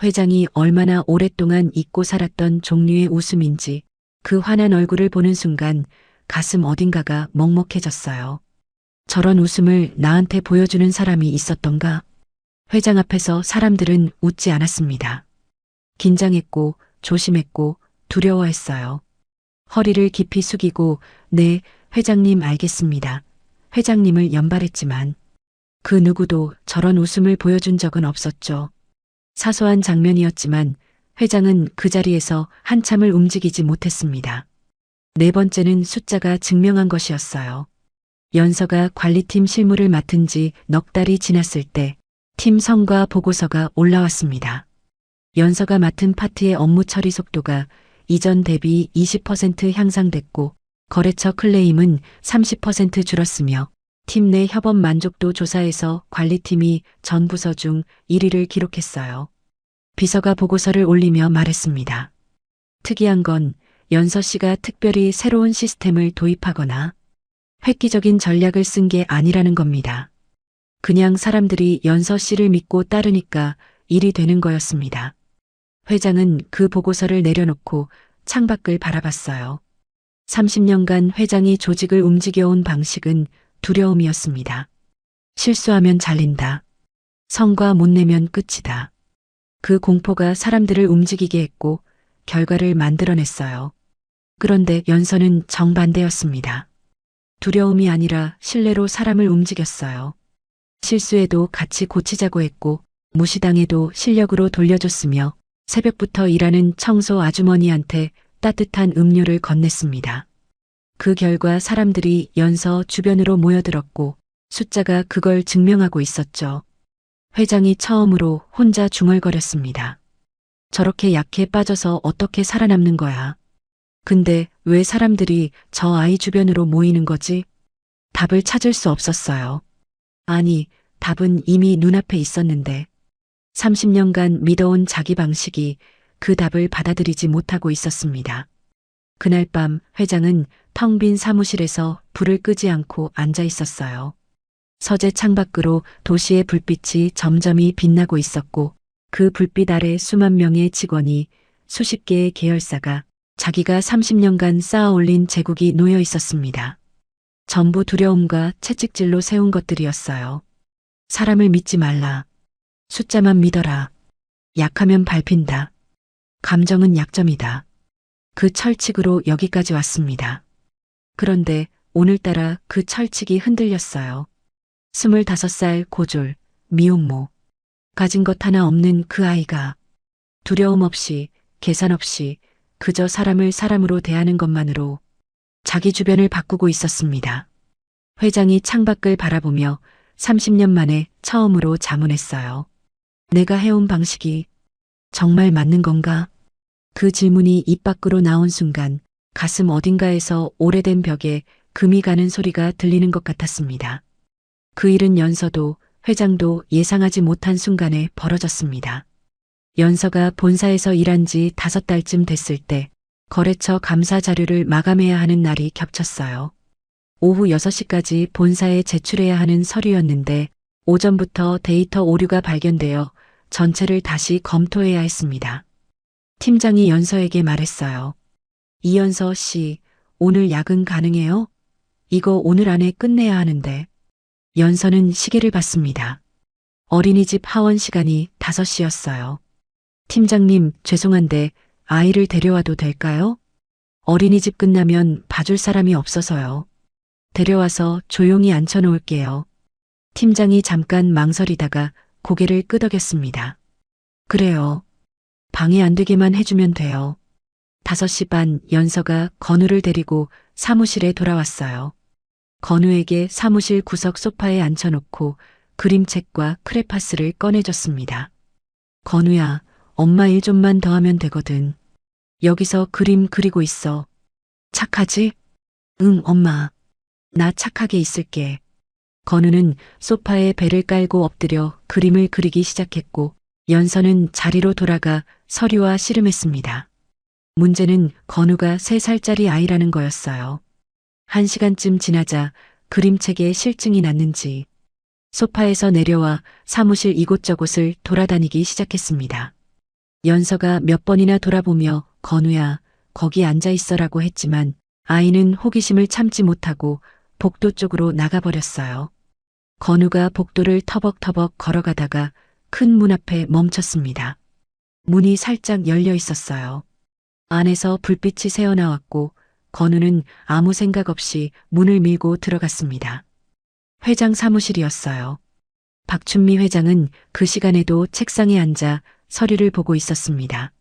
회장이 얼마나 오랫동안 잊고 살았던 종류의 웃음인지 그 환한 얼굴을 보는 순간 가슴 어딘가가 먹먹해졌어요. 저런 웃음을 나한테 보여주는 사람이 있었던가? 회장 앞에서 사람들은 웃지 않았습니다. 긴장했고 조심했고 두려워했어요. 허리를 깊이 숙이고 네, 회장님 알겠습니다. 회장님을 연발했지만 그 누구도 저런 웃음을 보여준 적은 없었죠. 사소한 장면이었지만 회장은 그 자리에서 한참을 움직이지 못했습니다. 네 번째는 숫자가 증명한 것이었어요. 연서가 관리팀 실무를 맡은 지 넉 달이 지났을 때 팀 성과 보고서가 올라왔습니다. 연서가 맡은 파트의 업무 처리 속도가 이전 대비 20% 향상됐고 거래처 클레임은 30% 줄었으며 팀 내 협업 만족도 조사에서 관리팀이 전 부서 중 1위를 기록했어요. 비서가 보고서를 올리며 말했습니다. 특이한 건 연서 씨가 특별히 새로운 시스템을 도입하거나 획기적인 전략을 쓴 게 아니라는 겁니다. 그냥 사람들이 연서 씨를 믿고 따르니까 일이 되는 거였습니다. 회장은 그 보고서를 내려놓고 창밖을 바라봤어요. 30년간 회장이 조직을 움직여온 방식은 두려움이었습니다. 실수하면 잘린다. 성과 못 내면 끝이다. 그 공포가 사람들을 움직이게 했고 결과를 만들어냈어요. 그런데 연서는 정반대였습니다. 두려움이 아니라 신뢰로 사람을 움직였어요. 실수해도 같이 고치자고 했고 무시당해도 실력으로 돌려줬으며 새벽부터 일하는 청소 아주머니한테 따뜻한 음료를 건넸습니다. 그 결과 사람들이 연서 주변으로 모여들었고 숫자가 그걸 증명하고 있었죠. 회장이 처음으로 혼자 중얼거렸습니다. 저렇게 약해 빠져서 어떻게 살아남는 거야. 근데 왜 사람들이 저 아이 주변으로 모이는 거지? 답을 찾을 수 없었어요. 아니, 답은 이미 눈앞에 있었는데 30년간 믿어온 자기 방식이 그 답을 받아들이지 못하고 있었습니다. 그날 밤 회장은 텅 빈 사무실에서 불을 끄지 않고 앉아 있었어요. 서재 창밖으로 도시의 불빛이 점점이 빛나고 있었고 그 불빛 아래 수만 명의 직원이 수십 개의 계열사가 자기가 30년간 쌓아 올린 제국이 놓여 있었습니다. 전부 두려움과 채찍질로 세운 것들이었어요. 사람을 믿지 말라. 숫자만 믿어라. 약하면 밟힌다. 감정은 약점이다. 그 철칙으로 여기까지 왔습니다. 그런데 오늘따라 그 철칙이 흔들렸어요. 25살 고졸, 미혼모. 가진 것 하나 없는 그 아이가 두려움 없이, 계산 없이 그저 사람을 사람으로 대하는 것만으로 자기 주변을 바꾸고 있었습니다. 회장이 창밖을 바라보며 30년 만에 처음으로 자문했어요. 내가 해온 방식이 정말 맞는 건가? 그 질문이 입 밖으로 나온 순간 가슴 어딘가에서 오래된 벽에 금이 가는 소리가 들리는 것 같았습니다. 그 일은 연서도 회장도 예상하지 못한 순간에 벌어졌습니다. 연서가 본사에서 일한 지 5달쯤 됐을 때 거래처 감사 자료를 마감해야 하는 날이 겹쳤어요. 오후 6시까지 본사에 제출해야 하는 서류였는데 오전부터 데이터 오류가 발견되어 전체를 다시 검토해야 했습니다. 팀장이 연서에게 말했어요. 이연서 씨, 오늘 야근 가능해요? 이거 오늘 안에 끝내야 하는데. 연서는 시계를 봤습니다. 어린이집 하원 시간이 5시였어요. 팀장님, 죄송한데 아이를 데려와도 될까요? 어린이집 끝나면 봐줄 사람이 없어서요. 데려와서 조용히 앉혀놓을게요. 팀장이 잠깐 망설이다가 고개를 끄덕였습니다. 그래요. 방해 안 되게만 해주면 돼요. 5시 반 연서가 건우를 데리고 사무실에 돌아왔어요. 건우에게 사무실 구석 소파에 앉혀놓고 그림책과 크레파스를 꺼내줬습니다. 건우야, 엄마 일 좀만 더 하면 되거든. 여기서 그림 그리고 있어. 착하지? 응, 엄마. 나 착하게 있을게. 건우는 소파에 배를 깔고 엎드려 그림을 그리기 시작했고 연서는 자리로 돌아가 서류와 씨름했습니다. 문제는 건우가 3살짜리 아이라는 거였어요. 1시간쯤 지나자 그림책에 실증이 났는지 소파에서 내려와 사무실 이곳저곳을 돌아다니기 시작했습니다. 연서가 몇 번이나 돌아보며 건우야, 거기 앉아 있어라고 했지만 아이는 호기심을 참지 못하고 복도 쪽으로 나가버렸어요. 건우가 복도를 터벅터벅 걸어가다가 큰 문 앞에 멈췄습니다. 문이 살짝 열려 있었어요. 안에서 불빛이 새어나왔고 건우는 아무 생각 없이 문을 밀고 들어갔습니다. 회장 사무실이었어요. 박춘미 회장은 그 시간에도 책상에 앉아 서류를 보고 있었습니다.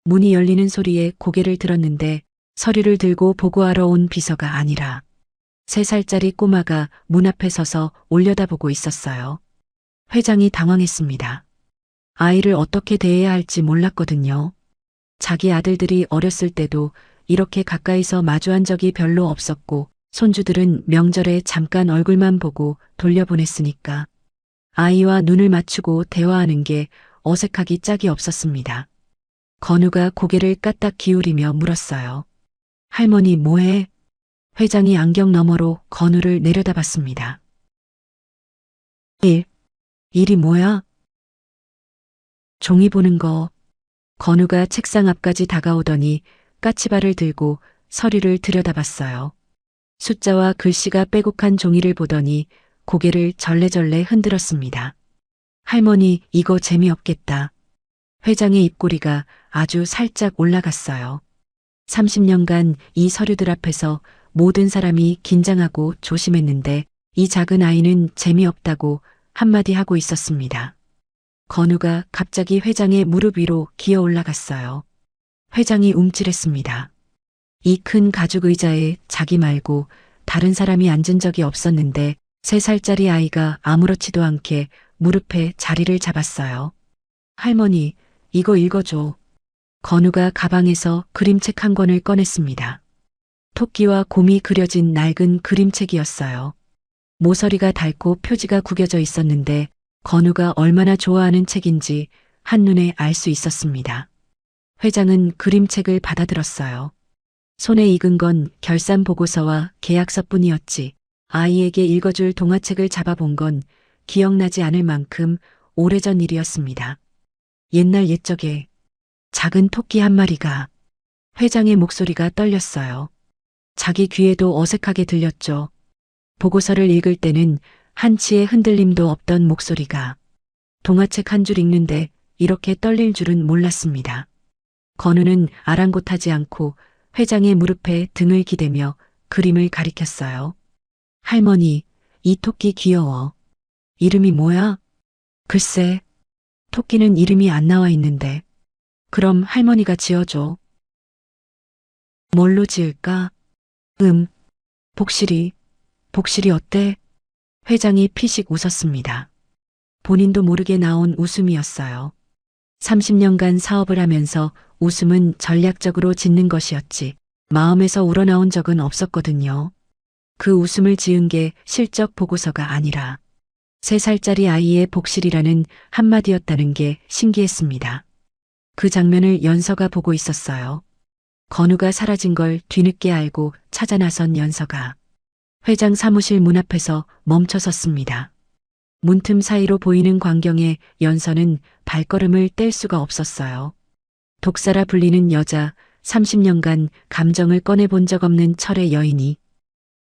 문이 열리는 소리에 고개를 들었는데 서류를 들고 보고하러 온 비서가 아니라 3살짜리 꼬마가 문 앞에 서서 올려다보고 있었어요. 회장이 당황했습니다. 아이를 어떻게 대해야 할지 몰랐거든요. 자기 아들들이 어렸을 때도 이렇게 가까이서 마주한 적이 별로 없었고 손주들은 명절에 잠깐 얼굴만 보고 돌려보냈으니까 아이와 눈을 맞추고 대화하는 게 어색하기 짝이 없었습니다. 건우가 고개를 까딱 기울이며 물었어요. 할머니 뭐해? 회장이 안경 너머로 건우를 내려다봤습니다. 일이 뭐야? 종이 보는 거. 건우가 책상 앞까지 다가오더니 까치발을 들고 서류를 들여다봤어요. 숫자와 글씨가 빼곡한 종이를 보더니 고개를 절레절레 흔들었습니다. 할머니, 이거 재미없겠다. 회장의 입꼬리가 아주 살짝 올라갔어요. 30년간 이 서류들 앞에서 모든 사람이 긴장하고 조심했는데 이 작은 아이는 재미없다고 한마디 하고 있었습니다. 건우가 갑자기 회장의 무릎 위로 기어 올라갔어요. 회장이 움찔했습니다. 이 큰 가죽 의자에 자기 말고 다른 사람이 앉은 적이 없었는데 3살짜리 아이가 아무렇지도 않게 무릎에 자리를 잡았어요. 할머니, 이거 읽어줘. 건우가 가방에서 그림책 한 권을 꺼냈습니다. 토끼와 곰이 그려진 낡은 그림책이었어요. 모서리가 닳고 표지가 구겨져 있었는데 건우가 얼마나 좋아하는 책인지 한눈에 알 수 있었습니다. 회장은 그림책을 받아들었어요. 손에 익은 건 결산 보고서와 계약서뿐이었지 아이에게 읽어줄 동화책을 잡아본 건 기억나지 않을 만큼 오래전 일이었습니다. 옛날 옛적에 작은 토끼 한 마리가 회장의 목소리가 떨렸어요. 자기 귀에도 어색하게 들렸죠. 보고서를 읽을 때는 한치의 흔들림도 없던 목소리가 동화책 한 줄 읽는데 이렇게 떨릴 줄은 몰랐습니다. 건우는 아랑곳하지 않고 회장의 무릎에 등을 기대며 그림을 가리켰어요. 할머니, 이 토끼 귀여워. 이름이 뭐야? 글쎄, 토끼는 이름이 안 나와 있는데. 그럼 할머니가 지어줘. 뭘로 지을까? 복실이. 복실이 어때? 회장이 피식 웃었습니다. 본인도 모르게 나온 웃음이었어요. 30년간 사업을 하면서 웃음은 전략적으로 짓는 것이었지 마음에서 우러나온 적은 없었거든요. 그 웃음을 지은 게 실적 보고서가 아니라 3살짜리 아이의 복실이라는 한마디였다는 게 신기했습니다. 그 장면을 연서가 보고 있었어요. 건우가 사라진 걸 뒤늦게 알고 찾아 나선 연서가 회장 사무실 문 앞에서 멈춰 섰습니다. 문틈 사이로 보이는 광경에 연서는 발걸음을 뗄 수가 없었어요. 독사라 불리는 여자, 30년간 감정을 꺼내본 적 없는 철의 여인이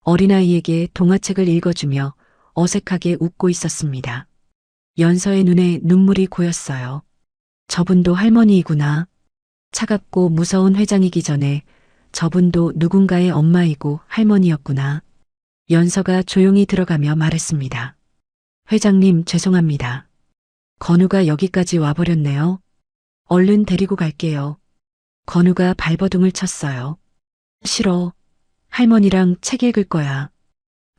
어린아이에게 동화책을 읽어주며 어색하게 웃고 있었습니다. 연서의 눈에 눈물이 고였어요. 저분도 할머니이구나. 차갑고 무서운 회장이기 전에 저분도 누군가의 엄마이고 할머니였구나. 연서가 조용히 들어가며 말했습니다. 회장님, 죄송합니다. 건우가 여기까지 와버렸네요. 얼른 데리고 갈게요. 건우가 발버둥을 쳤어요. 싫어. 할머니랑 책 읽을 거야.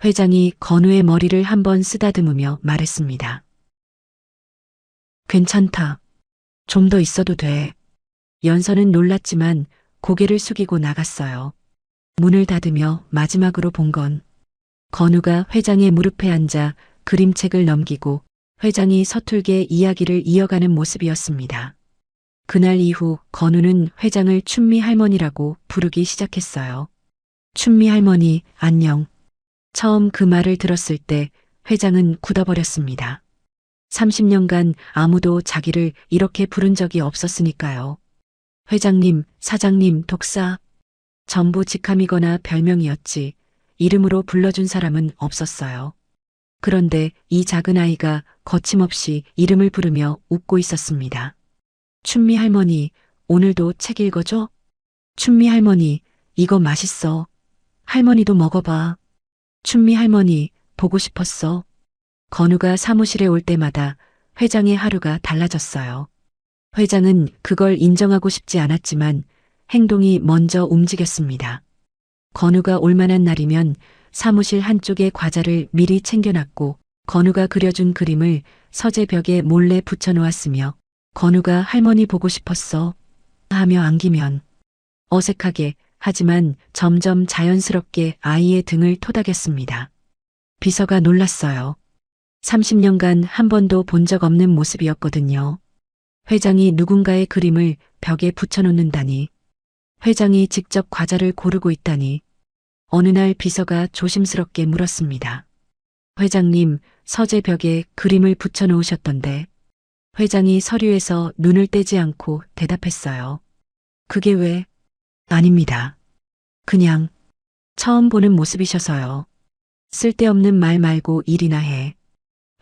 회장이 건우의 머리를 한번 쓰다듬으며 말했습니다. 괜찮다. 좀 더 있어도 돼. 연서는 놀랐지만 고개를 숙이고 나갔어요. 문을 닫으며 마지막으로 본 건 건우가 회장의 무릎에 앉아 그림책을 넘기고 회장이 서툴게 이야기를 이어가는 모습이었습니다. 그날 이후 건우는 회장을 춘미 할머니라고 부르기 시작했어요. 춘미 할머니, 안녕. 처음 그 말을 들었을 때 회장은 굳어버렸습니다. 30년간 아무도 자기를 이렇게 부른 적이 없었으니까요. 회장님, 사장님, 독사. 전부 직함이거나 별명이었지 이름으로 불러준 사람은 없었어요. 그런데 이 작은 아이가 거침없이 이름을 부르며 웃고 있었습니다. 춘미 할머니, 오늘도 책 읽어줘? 춘미 할머니, 이거 맛있어. 할머니도 먹어봐. 춘미 할머니, 보고 싶었어. 건우가 사무실에 올 때마다 회장의 하루가 달라졌어요. 회장은 그걸 인정하고 싶지 않았지만 행동이 먼저 움직였습니다. 건우가 올 만한 날이면 사무실 한쪽에 과자를 미리 챙겨놨고 건우가 그려준 그림을 서재벽에 몰래 붙여놓았으며 건우가 할머니 보고 싶었어 하며 안기면 어색하게 하지만 점점 자연스럽게 아이의 등을 토닥였습니다. 비서가 놀랐어요. 30년간 한 번도 본 적 없는 모습이었거든요. 회장이 누군가의 그림을 벽에 붙여놓는다니. 회장이 직접 과자를 고르고 있다니. 어느 날 비서가 조심스럽게 물었습니다. 회장님, 서재벽에 그림을 붙여놓으셨던데. 회장이 서류에서 눈을 떼지 않고 대답했어요. 그게 왜? 아닙니다. 그냥 처음 보는 모습이셔서요. 쓸데없는 말 말고 일이나 해.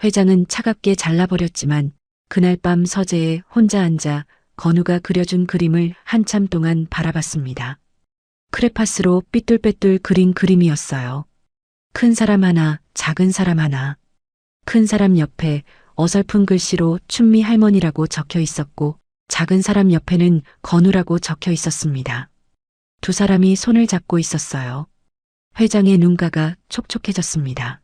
회장은 차갑게 잘라버렸지만 그날 밤 서재에 혼자 앉아 건우가 그려준 그림을 한참 동안 바라봤습니다. 크레파스로 삐뚤빼뚤 그린 그림이었어요. 큰 사람 하나, 작은 사람 하나. 큰 사람 옆에 어설픈 글씨로 춘미 할머니라고 적혀 있었고 작은 사람 옆에는 건우라고 적혀 있었습니다. 두 사람이 손을 잡고 있었어요. 회장의 눈가가 촉촉해졌습니다.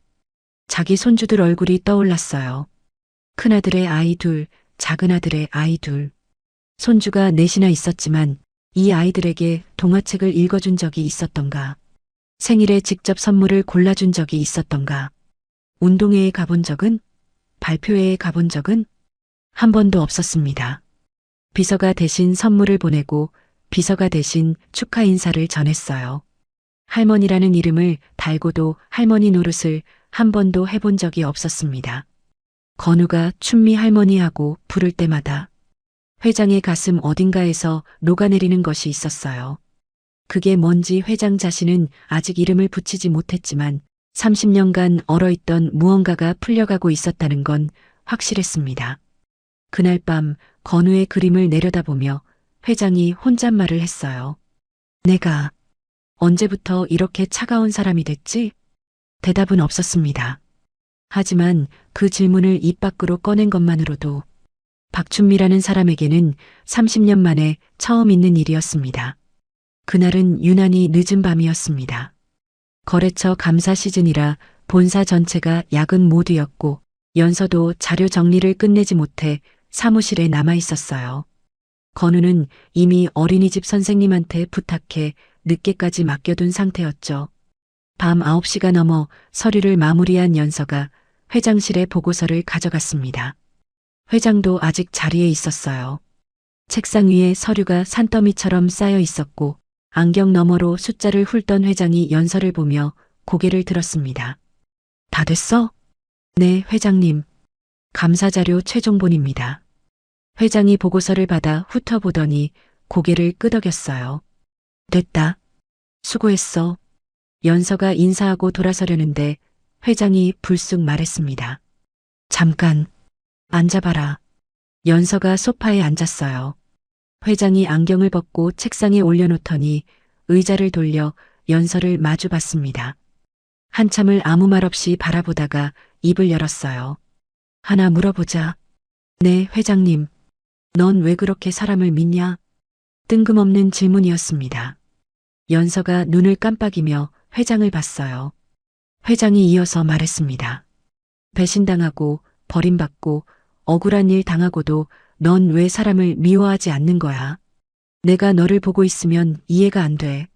자기 손주들 얼굴이 떠올랐어요. 큰아들의 아이 둘, 작은아들의 아이 둘. 손주가 넷이나 있었지만 이 아이들에게 동화책을 읽어준 적이 있었던가? 생일에 직접 선물을 골라준 적이 있었던가? 운동회에 가본 적은? 발표회에 가본 적은? 한 번도 없었습니다. 비서가 대신 선물을 보내고 비서가 대신 축하 인사를 전했어요. 할머니라는 이름을 달고도 할머니 노릇을 한 번도 해본 적이 없었습니다. 건우가 춘미 할머니하고 부를 때마다 회장의 가슴 어딘가에서 녹아내리는 것이 있었어요. 그게 뭔지 회장 자신은 아직 이름을 붙이지 못했지만 30년간 얼어있던 무언가가 풀려가고 있었다는 건 확실했습니다. 그날 밤 건우의 그림을 내려다보며 회장이 혼잣말을 했어요. 내가 언제부터 이렇게 차가운 사람이 됐지? 대답은 없었습니다. 하지만 그 질문을 입 밖으로 꺼낸 것만으로도 박춘미라는 사람에게는 30년 만에 처음 있는 일이었습니다. 그날은 유난히 늦은 밤이었습니다. 거래처 감사 시즌이라 본사 전체가 야근 모드였고 연서도 자료 정리를 끝내지 못해 사무실에 남아 있었어요. 건우는 이미 어린이집 선생님한테 부탁해 늦게까지 맡겨둔 상태였죠. 밤 9시가 넘어 서류를 마무리한 연서가 회장실에 보고서를 가져갔습니다. 회장도 아직 자리에 있었어요. 책상 위에 서류가 산더미처럼 쌓여 있었고 안경 너머로 숫자를 훑던 회장이 연서를 보며 고개를 들었습니다. 다 됐어? 네, 회장님. 감사자료 최종본입니다. 회장이 보고서를 받아 훑어보더니 고개를 끄덕였어요. 됐다. 수고했어. 연서가 인사하고 돌아서려는데 회장이 불쑥 말했습니다. 잠깐, 앉아봐라. 연서가 소파에 앉았어요. 회장이 안경을 벗고 책상에 올려놓더니 의자를 돌려 연서를 마주 봤습니다. 한참을 아무 말 없이 바라보다가 입을 열었어요. 하나 물어보자. 네, 회장님. 넌 왜 그렇게 사람을 믿냐? 뜬금없는 질문이었습니다. 연서가 눈을 깜빡이며 회장을 봤어요. 회장이 이어서 말했습니다. 배신당하고 버림받고 억울한 일 당하고도 넌 왜 사람을 미워하지 않는 거야? 내가 너를 보고 있으면 이해가 안 돼.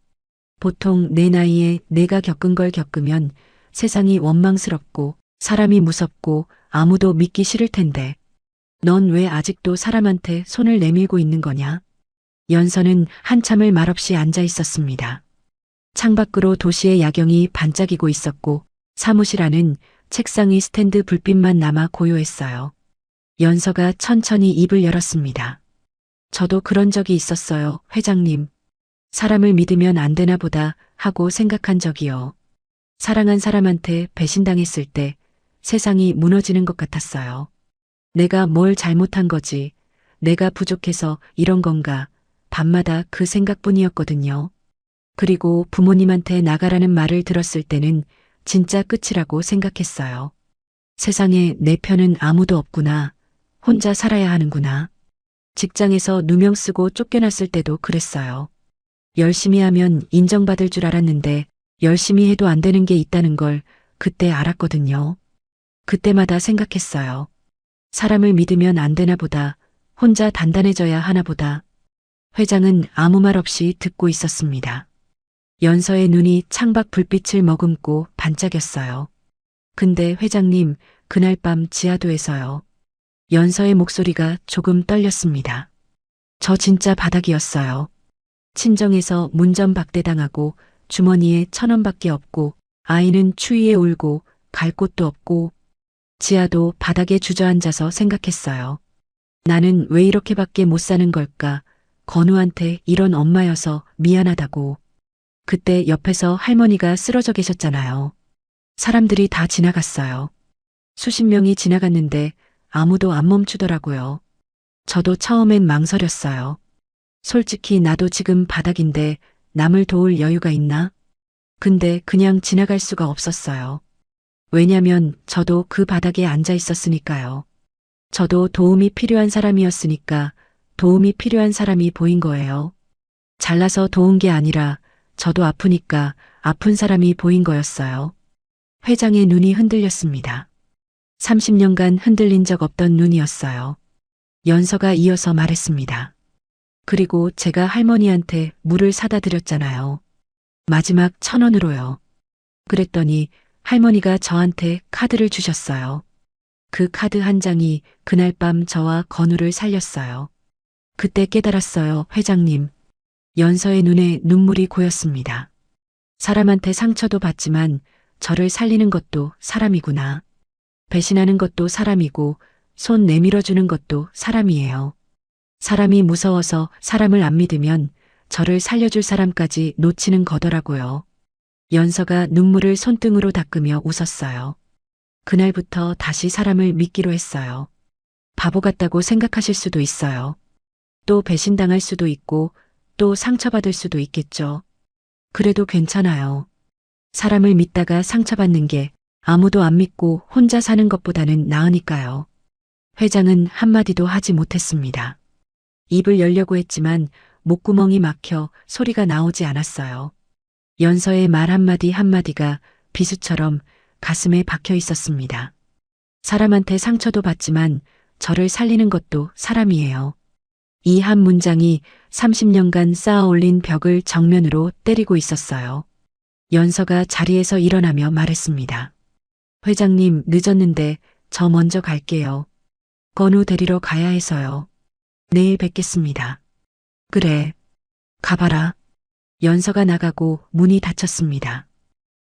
보통 내 나이에 내가 겪은 걸 겪으면 세상이 원망스럽고 사람이 무섭고 아무도 믿기 싫을 텐데 넌 왜 아직도 사람한테 손을 내밀고 있는 거냐? 연서는 한참을 말없이 앉아 있었습니다. 창밖으로 도시의 야경이 반짝이고 있었고 사무실 안은 책상 위 스탠드 불빛만 남아 고요했어요. 연서가 천천히 입을 열었습니다. 저도 그런 적이 있었어요, 회장님. 사람을 믿으면 안 되나 보다 하고 생각한 적이요. 사랑한 사람한테 배신당했을 때 세상이 무너지는 것 같았어요. 내가 뭘 잘못한 거지? 내가 부족해서 이런 건가? 밤마다 그 생각뿐이었거든요. 그리고 부모님한테 나가라는 말을 들었을 때는 진짜 끝이라고 생각했어요. 세상에 내 편은 아무도 없구나. 혼자 살아야 하는구나. 직장에서 누명 쓰고 쫓겨났을 때도 그랬어요. 열심히 하면 인정받을 줄 알았는데 열심히 해도 안 되는 게 있다는 걸 그때 알았거든요. 그때마다 생각했어요. 사람을 믿으면 안 되나 보다. 혼자 단단해져야 하나 보다. 회장은 아무 말 없이 듣고 있었습니다. 연서의 눈이 창밖 불빛을 머금고 반짝였어요. 근데 회장님, 그날 밤 지하도에서요. 연서의 목소리가 조금 떨렸습니다. 저 진짜 바닥이었어요. 친정에서 문전박대당하고 주머니에 1,000원밖에 없고 아이는 추위에 울고 갈 곳도 없고 지하도 바닥에 주저앉아서 생각했어요. 나는 왜 이렇게밖에 못 사는 걸까? 건우한테 이런 엄마여서 미안하다고. 그때 옆에서 할머니가 쓰러져 계셨잖아요. 사람들이 다 지나갔어요. 수십 명이 지나갔는데 아무도 안 멈추더라고요. 저도 처음엔 망설였어요. 솔직히 나도 지금 바닥인데 남을 도울 여유가 있나? 근데 그냥 지나갈 수가 없었어요. 왜냐면 저도 그 바닥에 앉아 있었으니까요. 저도 도움이 필요한 사람이었으니까 도움이 필요한 사람이 보인 거예요. 잘나서 도운 게 아니라 저도 아프니까 아픈 사람이 보인 거였어요. 회장의 눈이 흔들렸습니다. 30년간 흔들린 적 없던 눈이었어요. 연서가 이어서 말했습니다. 그리고 제가 할머니한테 물을 사다 드렸잖아요. 마지막 1,000원으로요. 그랬더니 할머니가 저한테 카드를 주셨어요. 그 카드 한 장이 그날 밤 저와 건우를 살렸어요. 그때 깨달았어요, 회장님. 연서의 눈에 눈물이 고였습니다. 사람한테 상처도 받지만 저를 살리는 것도 사람이구나. 배신하는 것도 사람이고 손 내밀어주는 것도 사람이에요. 사람이 무서워서 사람을 안 믿으면 저를 살려줄 사람까지 놓치는 거더라고요. 연서가 눈물을 손등으로 닦으며 웃었어요. 그날부터 다시 사람을 믿기로 했어요. 바보 같다고 생각하실 수도 있어요. 또 배신당할 수도 있고 또 상처받을 수도 있겠죠. 그래도 괜찮아요. 사람을 믿다가 상처받는 게 아무도 안 믿고 혼자 사는 것보다는 나으니까요. 회장은 한마디도 하지 못했습니다. 입을 열려고 했지만 목구멍이 막혀 소리가 나오지 않았어요. 연서의 말 한마디 한마디가 비수처럼 가슴에 박혀 있었습니다. 사람한테 상처도 받지만 저를 살리는 것도 사람이에요. 이 한 문장이 30년간 쌓아 올린 벽을 정면으로 때리고 있었어요. 연서가 자리에서 일어나며 말했습니다. 회장님, 늦었는데 저 먼저 갈게요. 건우 데리러 가야 해서요. 내일 뵙겠습니다. 그래. 가봐라. 연서가 나가고 문이 닫혔습니다.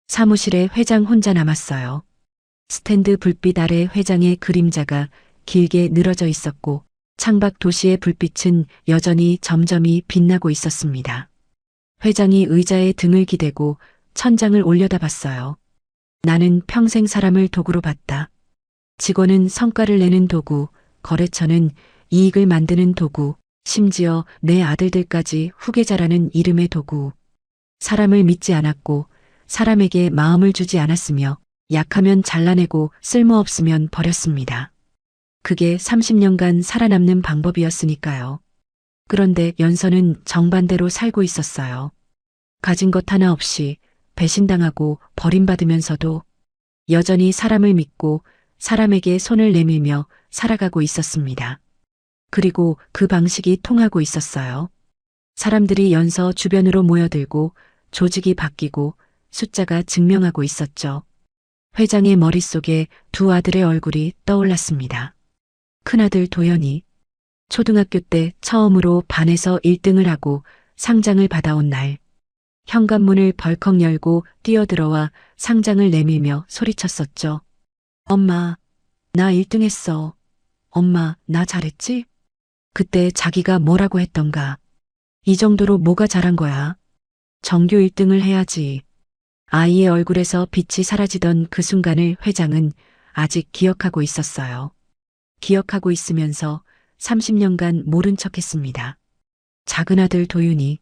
사무실에 회장 혼자 남았어요. 스탠드 불빛 아래 회장의 그림자가 길게 늘어져 있었고 창밖 도시의 불빛은 여전히 점점이 빛나고 있었습니다. 회장이 의자에 등을 기대고 천장을 올려다봤어요. 나는 평생 사람을 도구로 봤다. 직원은 성과를 내는 도구, 거래처는 이익을 만드는 도구, 심지어 내 아들들까지 후계자라는 이름의 도구. 사람을 믿지 않았고 사람에게 마음을 주지 않았으며 약하면 잘라내고 쓸모없으면 버렸습니다. 그게 30년간 살아남는 방법이었으니까요. 그런데 연서는 정반대로 살고 있었어요. 가진 것 하나 없이 배신당하고 버림받으면서도 여전히 사람을 믿고 사람에게 손을 내밀며 살아가고 있었습니다. 그리고 그 방식이 통하고 있었어요. 사람들이 연서 주변으로 모여들고 조직이 바뀌고 숫자가 증명하고 있었죠. 회장의 머릿속에 두 아들의 얼굴이 떠올랐습니다. 큰아들 도연이 초등학교 때 처음으로 반에서 1등을 하고 상장을 받아온 날, 현관문을 벌컥 열고 뛰어들어와 상장을 내밀며 소리쳤었죠. 엄마, 나 1등 했어. 엄마, 나 잘했지? 그때 자기가 뭐라고 했던가. 이 정도로 뭐가 잘한 거야? 전교 1등을 해야지. 아이의 얼굴에서 빛이 사라지던 그 순간을 회장은 아직 기억하고 있었어요. 기억하고 있으면서 30년간 모른 척 했습니다. 작은 아들 도윤이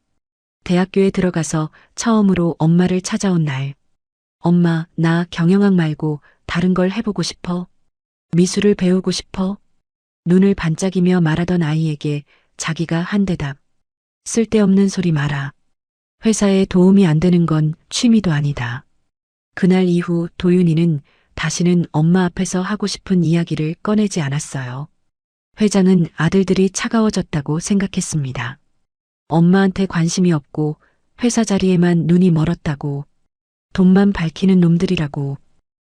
대학교에 들어가서 처음으로 엄마를 찾아온 날. 엄마, 나 경영학 말고 다른 걸 해보고 싶어. 미술을 배우고 싶어. 눈을 반짝이며 말하던 아이에게 자기가 한 대답. 쓸데없는 소리 마라. 회사에 도움이 안 되는 건 취미도 아니다. 그날 이후 도윤이는 다시는 엄마 앞에서 하고 싶은 이야기를 꺼내지 않았어요. 회장은 아들들이 차가워졌다고 생각했습니다. 엄마한테 관심이 없고 회사 자리에만 눈이 멀었다고, 돈만 밝히는 놈들이라고.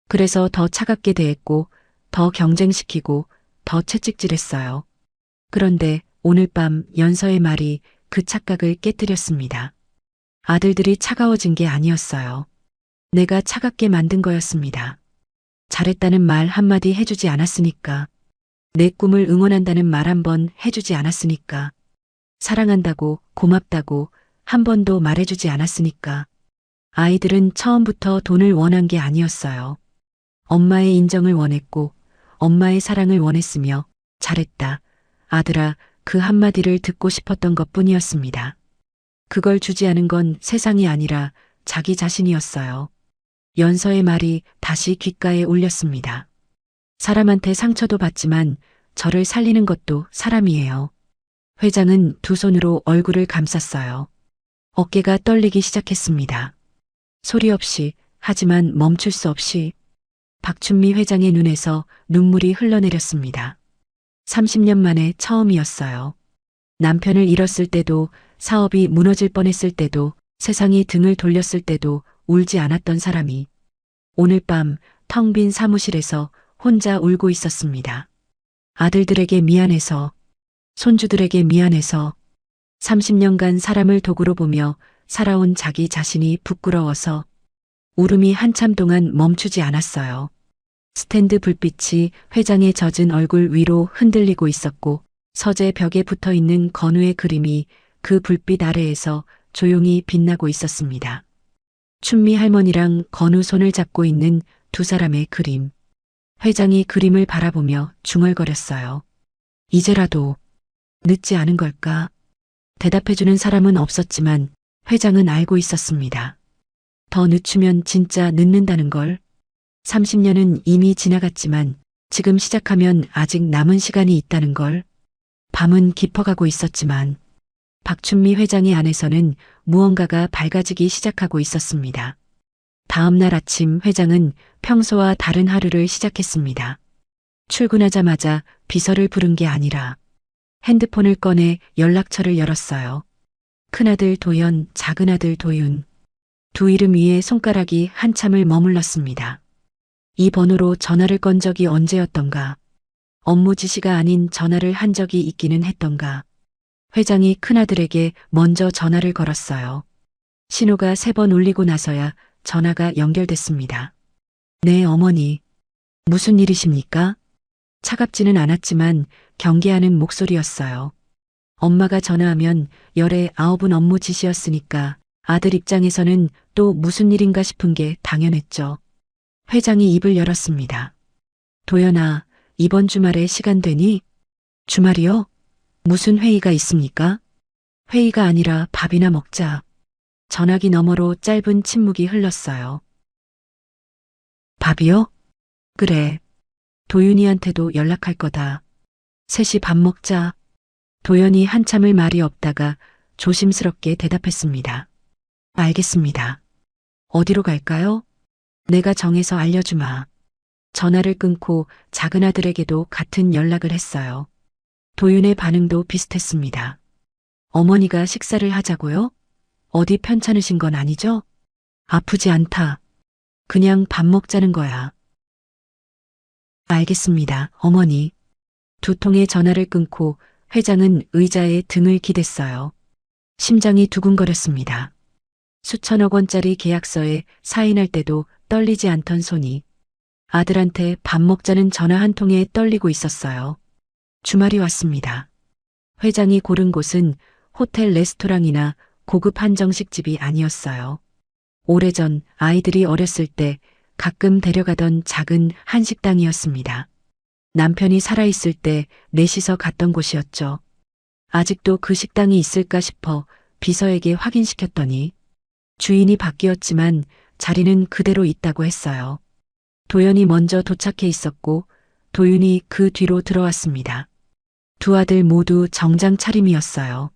그래서 더 차갑게 대했고 더 경쟁시키고 더 채찍질했어요. 그런데 오늘 밤 연서의 말이 그 착각을 깨뜨렸습니다. 아들들이 차가워진 게 아니었어요. 내가 차갑게 만든 거였습니다. 잘했다는 말 한마디 해주지 않았으니까. 내 꿈을 응원한다는 말 한 번 해주지 않았으니까. 사랑한다고, 고맙다고 한 번도 말해주지 않았으니까. 아이들은 처음부터 돈을 원한 게 아니었어요. 엄마의 인정을 원했고, 엄마의 사랑을 원했으며, 잘했다. 아들아, 그 한마디를 듣고 싶었던 것 뿐이었습니다. 그걸 주지 않은 건 세상이 아니라 자기 자신이었어요. 연서의 말이 다시 귓가에 울렸습니다. 사람한테 상처도 받지만 저를 살리는 것도 사람이에요. 회장은 두 손으로 얼굴을 감쌌어요. 어깨가 떨리기 시작했습니다. 소리 없이, 하지만 멈출 수 없이. 박춘미 회장의 눈에서 눈물이 흘러내렸습니다. 30년 만에 처음이었어요. 남편을 잃었을 때도, 사업이 무너질 뻔했을 때도, 세상이 등을 돌렸을 때도 울지 않았던 사람이 오늘 밤 텅 빈 사무실에서 혼자 울고 있었습니다. 아들들에게 미안해서, 손주들에게 미안해서, 30년간 사람을 도구로 보며 살아온 자기 자신이 부끄러워서. 울음이 한참 동안 멈추지 않았어요. 스탠드 불빛이 회장의 젖은 얼굴 위로 흔들리고 있었고 서재 벽에 붙어 있는 건우의 그림이 그 불빛 아래에서 조용히 빛나고 있었습니다. 춘미 할머니랑 건우 손을 잡고 있는 두 사람의 그림. 회장이 그림을 바라보며 중얼거렸어요. 이제라도 늦지 않은 걸까? 대답해주는 사람은 없었지만 회장은 알고 있었습니다. 더 늦추면 진짜 늦는다는 걸. 30년은 이미 지나갔지만 지금 시작하면 아직 남은 시간이 있다는 걸. 밤은 깊어가고 있었지만 박춘미 회장의 안에서는 무언가가 밝아지기 시작하고 있었습니다. 다음 날 아침 회장은 평소와 다른 하루를 시작했습니다. 출근하자마자 비서를 부른 게 아니라 핸드폰을 꺼내 연락처를 열었어요. 큰아들 도연, 작은아들 도윤. 두 이름 위에 손가락이 한참을 머물렀습니다. 이 번호로 전화를 건 적이 언제였던가. 업무 지시가 아닌 전화를 한 적이 있기는 했던가. 회장이 큰아들에게 먼저 전화를 걸었어요. 신호가 3번 울리고 나서야 전화가 연결됐습니다. 네, 어머니. 무슨 일이십니까? 차갑지는 않았지만 경계하는 목소리였어요. 엄마가 전화하면 열에 9은 업무 지시였으니까 아들 입장에서는 또 무슨 일인가 싶은 게 당연했죠. 회장이 입을 열었습니다. 도연아, 이번 주말에 시간 되니? 주말이요? 무슨 회의가 있습니까? 회의가 아니라 밥이나 먹자. 전화기 너머로 짧은 침묵이 흘렀어요. 밥이요? 그래. 도윤이한테도 연락할 거다. 셋이 밥 먹자. 도연이 한참을 말이 없다가 조심스럽게 대답했습니다. 알겠습니다. 어디로 갈까요? 내가 정해서 알려주마. 전화를 끊고 작은아들에게도 같은 연락을 했어요. 도윤의 반응도 비슷했습니다. 어머니가 식사를 하자고요? 어디 편찮으신 건 아니죠? 아프지 않다. 그냥 밥 먹자는 거야. 알겠습니다, 어머니. 두 통의 전화를 끊고 회장은 의자에 등을 기댔어요. 심장이 두근거렸습니다. 수천억 원짜리 계약서에 사인할 때도 떨리지 않던 손이 아들한테 밥 먹자는 전화 한 통에 떨리고 있었어요. 주말이 왔습니다. 회장이 고른 곳은 호텔 레스토랑이나 고급 한정식집이 아니었어요. 오래전 아이들이 어렸을 때 가끔 데려가던 작은 한식당이었습니다. 남편이 살아있을 때 넷이서 갔던 곳이었죠. 아직도 그 식당이 있을까 싶어 비서에게 확인시켰더니 주인이 바뀌었지만 자리는 그대로 있다고 했어요. 도연이 먼저 도착해 있었고 도윤이 그 뒤로 들어왔습니다. 두 아들 모두 정장 차림이었어요.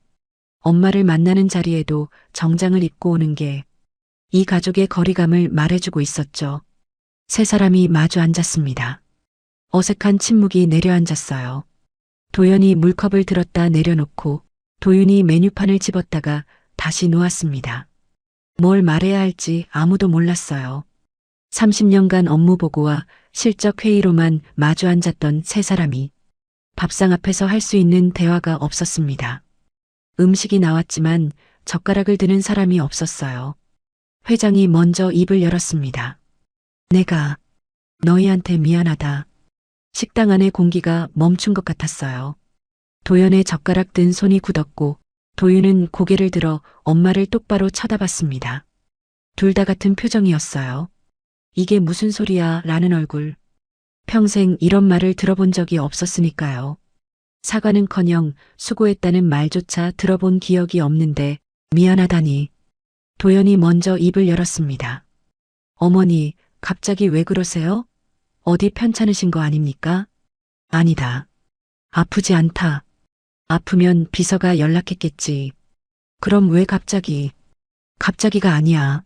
엄마를 만나는 자리에도 정장을 입고 오는 게 이 가족의 거리감을 말해주고 있었죠. 세 사람이 마주 앉았습니다. 어색한 침묵이 내려앉았어요. 도연이 물컵을 들었다 내려놓고 도윤이 메뉴판을 집었다가 다시 놓았습니다. 뭘 말해야 할지 아무도 몰랐어요. 30년간 업무 보고와 실적 회의로만 마주 앉았던 세 사람이 밥상 앞에서 할 수 있는 대화가 없었습니다. 음식이 나왔지만 젓가락을 드는 사람이 없었어요. 회장이 먼저 입을 열었습니다. 내가 너희한테 미안하다. 식당 안의 공기가 멈춘 것 같았어요. 도연의 젓가락 든 손이 굳었고 도윤은 고개를 들어 엄마를 똑바로 쳐다봤습니다. 둘 다 같은 표정이었어요. 이게 무슨 소리야 라는 얼굴. 평생 이런 말을 들어본 적이 없었으니까요. 사과는커녕 수고했다는 말조차 들어본 기억이 없는데 미안하다니. 도연이 먼저 입을 열었습니다. 어머니, 갑자기 왜 그러세요? 어디 편찮으신 거 아닙니까? 아니다. 아프지 않다. 아프면 비서가 연락했겠지. 그럼 왜 갑자기? 갑자기가 아니야.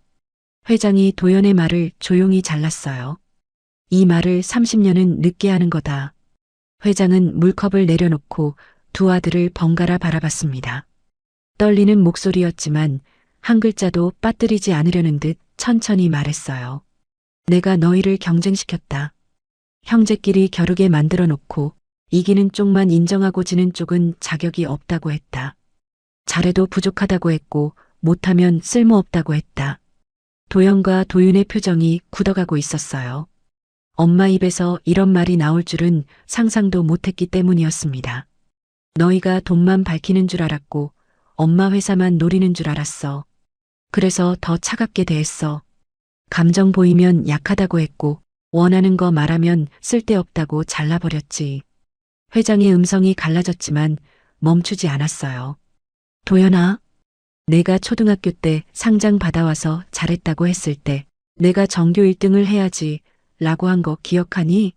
회장이 도연의 말을 조용히 잘랐어요. 이 말을 30년은 늦게 하는 거다. 회장은 물컵을 내려놓고 두 아들을 번갈아 바라봤습니다. 떨리는 목소리였지만 한 글자도 빠뜨리지 않으려는 듯 천천히 말했어요. 내가 너희를 경쟁시켰다. 형제끼리 겨루게 만들어 놓고 이기는 쪽만 인정하고 지는 쪽은 자격이 없다고 했다. 잘해도 부족하다고 했고 못하면 쓸모없다고 했다. 도연과 도윤의 표정이 굳어가고 있었어요. 엄마 입에서 이런 말이 나올 줄은 상상도 못했기 때문이었습니다. 너희가 돈만 밝히는 줄 알았고 엄마 회사만 노리는 줄 알았어. 그래서 더 차갑게 대했어. 감정 보이면 약하다고 했고 원하는 거 말하면 쓸데없다고 잘라버렸지. 회장의 음성이 갈라졌지만 멈추지 않았어요. 도연아, 내가 초등학교 때 상장 받아와서 잘했다고 했을 때 내가 전교 1등을 해야지 라고 한 거 기억하니?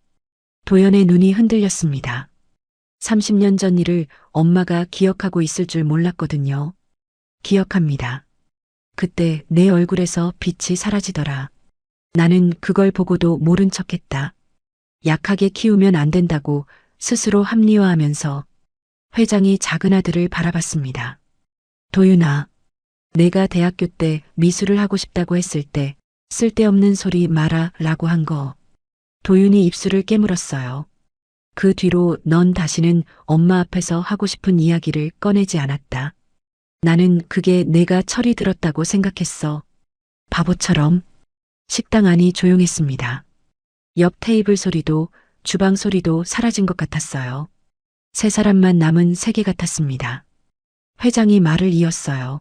도연의 눈이 흔들렸습니다. 30년 전 일을 엄마가 기억하고 있을 줄 몰랐거든요. 기억합니다. 그때 내 얼굴에서 빛이 사라지더라. 나는 그걸 보고도 모른 척했다. 약하게 키우면 안 된다고 스스로 합리화하면서. 회장이 작은 아들을 바라봤습니다. 도윤아, 내가 대학교 때 미술을 하고 싶다고 했을 때 쓸데없는 소리 마라 라고 한 거. 도윤이 입술을 깨물었어요. 그 뒤로 넌 다시는 엄마 앞에서 하고 싶은 이야기를 꺼내지 않았다. 나는 그게 내가 철이 들었다고 생각했어. 바보처럼. 식당 안이 조용했습니다. 옆 테이블 소리도 주방 소리도 사라진 것 같았어요. 세 사람만 남은 세계 같았습니다. 회장이 말을 이었어요.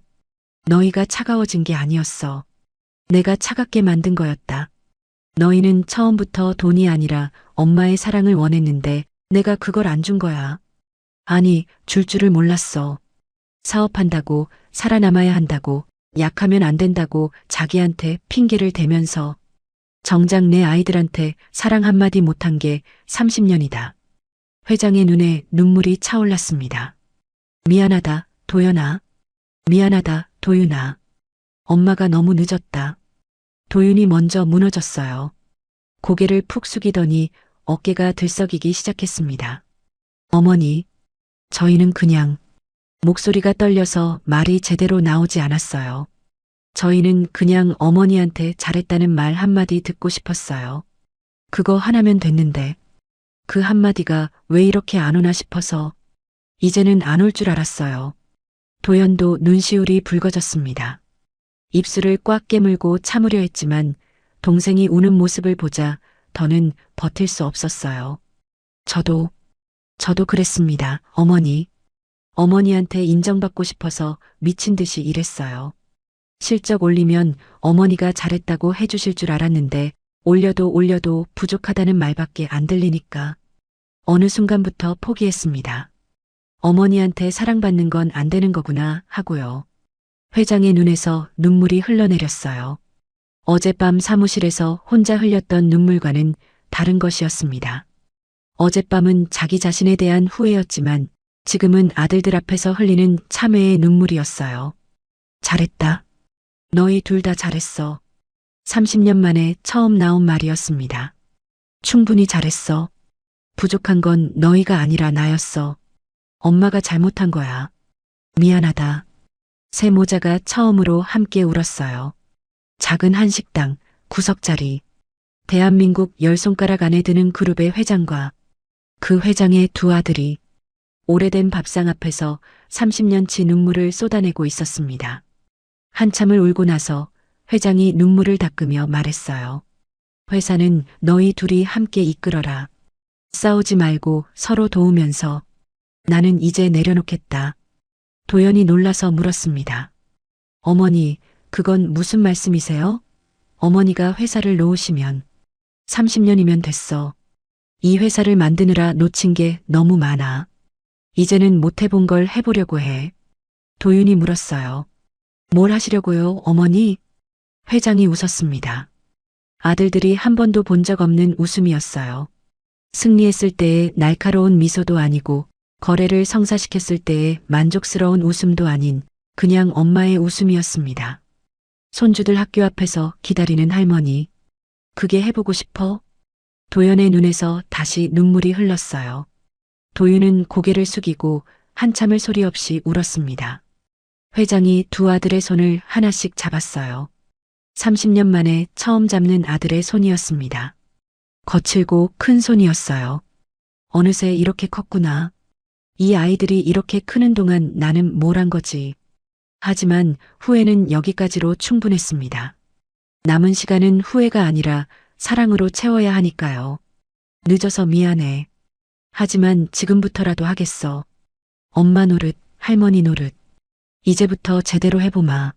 너희가 차가워진 게 아니었어. 내가 차갑게 만든 거였다. 너희는 처음부터 돈이 아니라 엄마의 사랑을 원했는데 내가 그걸 안 준 거야. 아니, 줄 줄을 몰랐어. 사업한다고, 살아남아야 한다고, 약하면 안 된다고 자기한테 핑계를 대면서 정작 내 아이들한테 사랑 한마디 못한 게 30년이다. 회장의 눈에 눈물이 차올랐습니다. 미안하다, 도연아. 미안하다, 도윤아. 엄마가 너무 늦었다. 도윤이 먼저 무너졌어요. 고개를 푹 숙이더니 어깨가 들썩이기 시작했습니다. 어머니, 저희는 그냥. 목소리가 떨려서 말이 제대로 나오지 않았어요. 저희는 그냥 어머니한테 잘했다는 말 한마디 듣고 싶었어요. 그거 하나면 됐는데 그 한마디가 왜 이렇게 안 오나 싶어서 이제는 안 올 줄 알았어요. 도연도 눈시울이 붉어졌습니다. 입술을 꽉 깨물고 참으려 했지만 동생이 우는 모습을 보자 더는 버틸 수 없었어요. 저도 그랬습니다, 어머니. 어머니한테 인정받고 싶어서 미친 듯이 일했어요. 실적 올리면 어머니가 잘했다고 해주실 줄 알았는데 올려도 부족하다는 말밖에 안 들리니까 어느 순간부터 포기했습니다. 어머니한테 사랑받는 건 안 되는 거구나 하고요. 회장의 눈에서 눈물이 흘러내렸어요. 어젯밤 사무실에서 혼자 흘렸던 눈물과는 다른 것이었습니다. 어젯밤은 자기 자신에 대한 후회였지만 지금은 아들들 앞에서 흘리는 참회의 눈물이었어요. 잘했다. 너희 둘 다 잘했어. 30년 만에 처음 나온 말이었습니다. 충분히 잘했어. 부족한 건 너희가 아니라 나였어. 엄마가 잘못한 거야. 미안하다. 새 모자가 처음으로 함께 울었어요. 작은 한식당, 구석자리. 대한민국 10손가락 안에 드는 그룹의 회장과 그 회장의 두 아들이 오래된 밥상 앞에서 30년치 눈물을 쏟아내고 있었습니다. 한참을 울고 나서 회장이 눈물을 닦으며 말했어요. 회사는 너희 둘이 함께 이끌어라. 싸우지 말고 서로 도우면서. 나는 이제 내려놓겠다. 도연이 놀라서 물었습니다. 어머니, 그건 무슨 말씀이세요? 어머니가 회사를 놓으시면 30년이면 됐어. 이 회사를 만드느라 놓친 게 너무 많아. 이제는 못 해본 걸 해보려고 해. 도윤이 물었어요. 뭘 하시려고요, 어머니? 회장이 웃었습니다. 아들들이 한 번도 본 적 없는 웃음이었어요. 승리했을 때의 날카로운 미소도 아니고 거래를 성사시켰을 때의 만족스러운 웃음도 아닌 그냥 엄마의 웃음이었습니다. 손주들 학교 앞에서 기다리는 할머니. 그게 해보고 싶어? 도연의 눈에서 다시 눈물이 흘렀어요. 도윤은 고개를 숙이고 한참을 소리 없이 울었습니다. 회장이 두 아들의 손을 하나씩 잡았어요. 30년 만에 처음 잡는 아들의 손이었습니다. 거칠고 큰 손이었어요. 어느새 이렇게 컸구나. 이 아이들이 이렇게 크는 동안 나는 뭘 한 거지. 하지만 후회는 여기까지로 충분했습니다. 남은 시간은 후회가 아니라 사랑으로 채워야 하니까요. 늦어서 미안해. 하지만 지금부터라도 하겠어. 엄마 노릇, 할머니 노릇. 이제부터 제대로 해보마.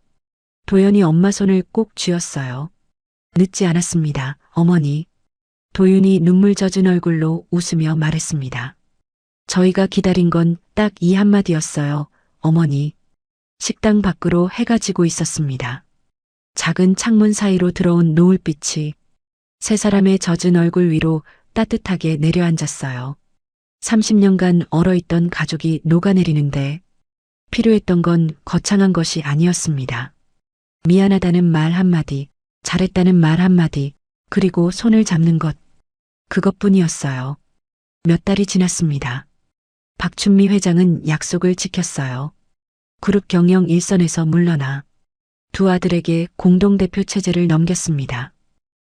도연이 엄마 손을 꼭 쥐었어요. 늦지 않았습니다, 어머니. 도윤이 눈물 젖은 얼굴로 웃으며 말했습니다. 저희가 기다린 건 딱 이 한마디였어요, 어머니. 식당 밖으로 해가 지고 있었습니다. 작은 창문 사이로 들어온 노을빛이 세 사람의 젖은 얼굴 위로 따뜻하게 내려앉았어요. 30년간 얼어있던 가족이 녹아내리는데 필요했던 건 거창한 것이 아니었습니다. 미안하다는 말 한마디, 잘했다는 말 한마디, 그리고 손을 잡는 것. 그것뿐이었어요. 몇 달이 지났습니다. 박춘미 회장은 약속을 지켰어요. 그룹 경영 일선에서 물러나 두 아들에게 공동대표 체제를 넘겼습니다.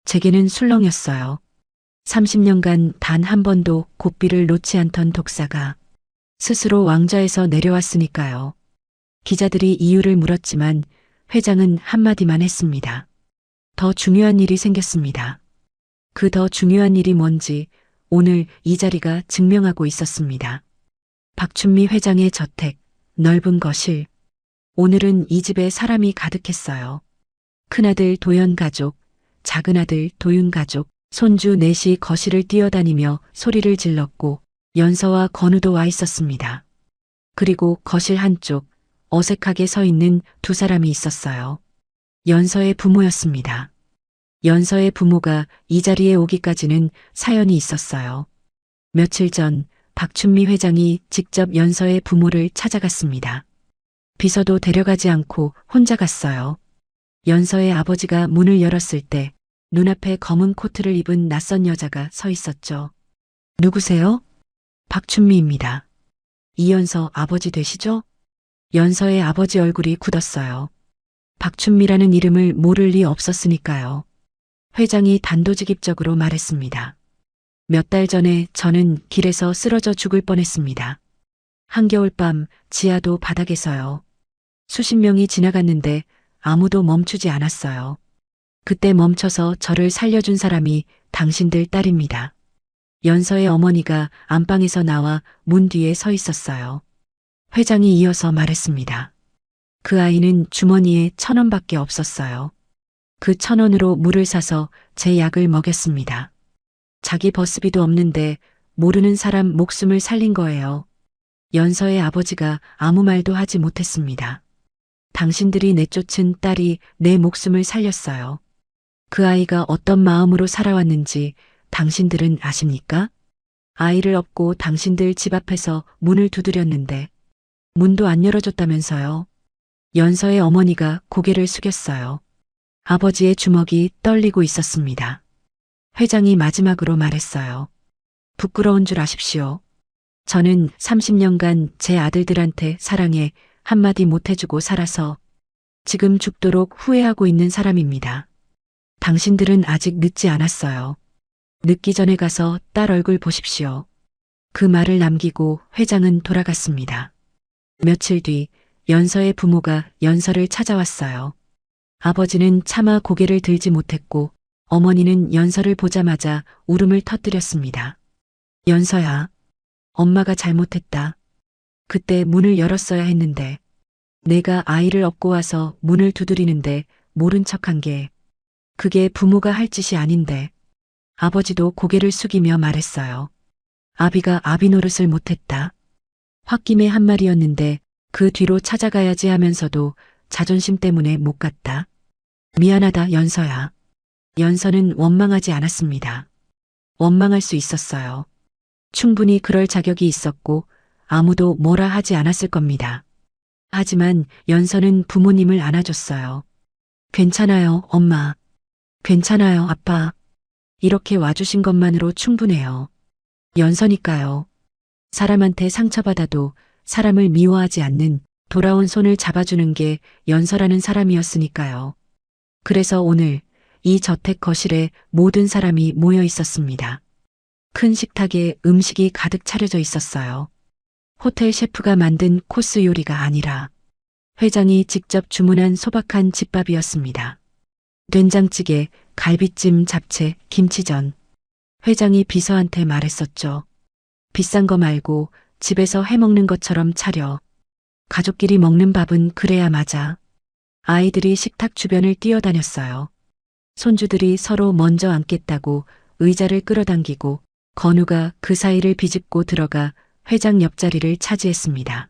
제게는 술렁였어요. 30년간 단 한 번도 고삐를 놓지 않던 독사가 스스로 왕좌에서 내려왔으니까요. 기자들이 이유를 물었지만 회장은 한마디만 했습니다. 더 중요한 일이 생겼습니다. 그 더 중요한 일이 뭔지 오늘 이 자리가 증명하고 있었습니다. 박춘미 회장의 저택, 넓은 거실. 오늘은 이 집에 사람이 가득했어요. 큰아들 도연 가족, 작은아들 도윤 가족, 손주 넷이 거실을 뛰어다니며 소리를 질렀고 연서와 건우도 와 있었습니다. 그리고 거실 한쪽 어색하게 서 있는 두 사람이 있었어요. 연서의 부모였습니다. 연서의 부모가 이 자리에 오기까지는 사연이 있었어요. 며칠 전 박춘미 회장이 직접 연서의 부모를 찾아갔습니다. 비서도 데려가지 않고 혼자 갔어요. 연서의 아버지가 문을 열었을 때 눈앞에 검은 코트를 입은 낯선 여자가 서 있었죠. 누구세요? 박춘미입니다. 이연서 아버지 되시죠? 연서의 아버지 얼굴이 굳었어요. 박춘미라는 이름을 모를 리 없었으니까요. 회장이 단도직입적으로 말했습니다. 몇 달 전에 저는 길에서 쓰러져 죽을 뻔했습니다. 한겨울밤 지하도 바닥에서요. 수십 명이 지나갔는데 아무도 멈추지 않았어요. 그때 멈춰서 저를 살려준 사람이 당신들 딸입니다. 연서의 어머니가 안방에서 나와 문 뒤에 서 있었어요. 회장이 이어서 말했습니다. 그 아이는 주머니에 1,000원밖에 없었어요. 그 1,000원으로 물을 사서 제 약을 먹였습니다. 자기 버스비도 없는데 모르는 사람 목숨을 살린 거예요. 연서의 아버지가 아무 말도 하지 못했습니다. 당신들이 내쫓은 딸이 내 목숨을 살렸어요. 그 아이가 어떤 마음으로 살아왔는지 당신들은 아십니까? 아이를 업고 당신들 집 앞에서 문을 두드렸는데 문도 안 열어줬다면서요. 연서의 어머니가 고개를 숙였어요. 아버지의 주먹이 떨리고 있었습니다. 회장이 마지막으로 말했어요. 부끄러운 줄 아십시오. 저는 30년간 제 아들들한테 사랑에 한마디 못해주고 살아서 지금 죽도록 후회하고 있는 사람입니다. 당신들은 아직 늦지 않았어요. 늦기 전에 가서 딸 얼굴 보십시오. 그 말을 남기고 회장은 돌아갔습니다. 며칠 뒤 연서의 부모가 연서를 찾아왔어요. 아버지는 차마 고개를 들지 못했고 어머니는 연서를 보자마자 울음을 터뜨렸습니다. 연서야, 엄마가 잘못했다. 그때 문을 열었어야 했는데 내가 아이를 업고 와서 문을 두드리는데 모른 척한 게 그게 부모가 할 짓이 아닌데. 아버지도 고개를 숙이며 말했어요. 아비가 아비 노릇을 못했다. 홧김에 한 말이었는데 그 뒤로 찾아가야지 하면서도 자존심 때문에 못 갔다. 미안하다, 연서야. 연서는 원망하지 않았습니다. 원망할 수 있었어요. 충분히 그럴 자격이 있었고 아무도 뭐라 하지 않았을 겁니다. 하지만 연서는 부모님을 안아줬어요. 괜찮아요, 엄마. 괜찮아요, 아빠. 이렇게 와주신 것만으로 충분해요. 연서니까요. 사람한테 상처받아도 사람을 미워하지 않는 돌아온 손을 잡아주는 게 연서라는 사람이었으니까요. 그래서 오늘 이 저택 거실에 모든 사람이 모여 있었습니다. 큰 식탁에 음식이 가득 차려져 있었어요. 호텔 셰프가 만든 코스 요리가 아니라 회장이 직접 주문한 소박한 집밥이었습니다. 된장찌개, 갈비찜, 잡채, 김치전. 회장이 비서한테 말했었죠. 비싼 거 말고 집에서 해먹는 것처럼 차려. 가족끼리 먹는 밥은 그래야 맞아. 아이들이 식탁 주변을 뛰어다녔어요. 손주들이 서로 먼저 앉겠다고 의자를 끌어당기고 건우가 그 사이를 비집고 들어가 회장 옆자리를 차지했습니다.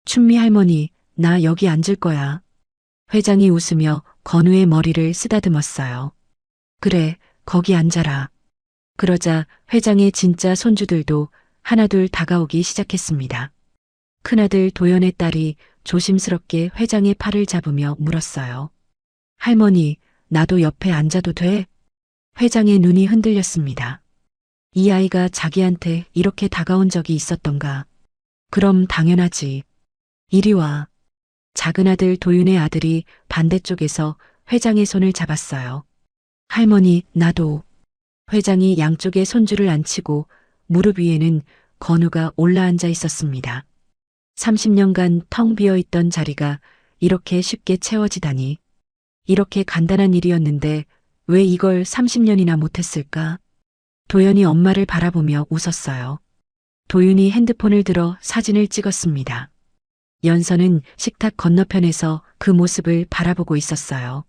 춘미 할머니, 나 여기 앉을 거야. 회장이 웃으며 건우의 머리를 쓰다듬었어요. 그래, 거기 앉아라. 그러자 회장의 진짜 손주들도 하나둘 다가오기 시작했습니다. 큰아들 도연의 딸이 조심스럽게 회장의 팔을 잡으며 물었어요. 할머니, 나도 옆에 앉아도 돼? 회장의 눈이 흔들렸습니다. 이 아이가 자기한테 이렇게 다가온 적이 있었던가? 그럼 당연하지. 이리 와. 작은 아들 도윤의 아들이 반대쪽에서 회장의 손을 잡았어요. 할머니, 나도. 회장이 양쪽에 손주를 앉히고 무릎 위에는 건우가 올라앉아 있었습니다. 30년간 텅 비어 있던 자리가 이렇게 쉽게 채워지다니. 이렇게 간단한 일이었는데 왜 이걸 30년이나 못했을까? 도연이 엄마를 바라보며 웃었어요. 도윤이 핸드폰을 들어 사진을 찍었습니다. 연서는 식탁 건너편에서 그 모습을 바라보고 있었어요.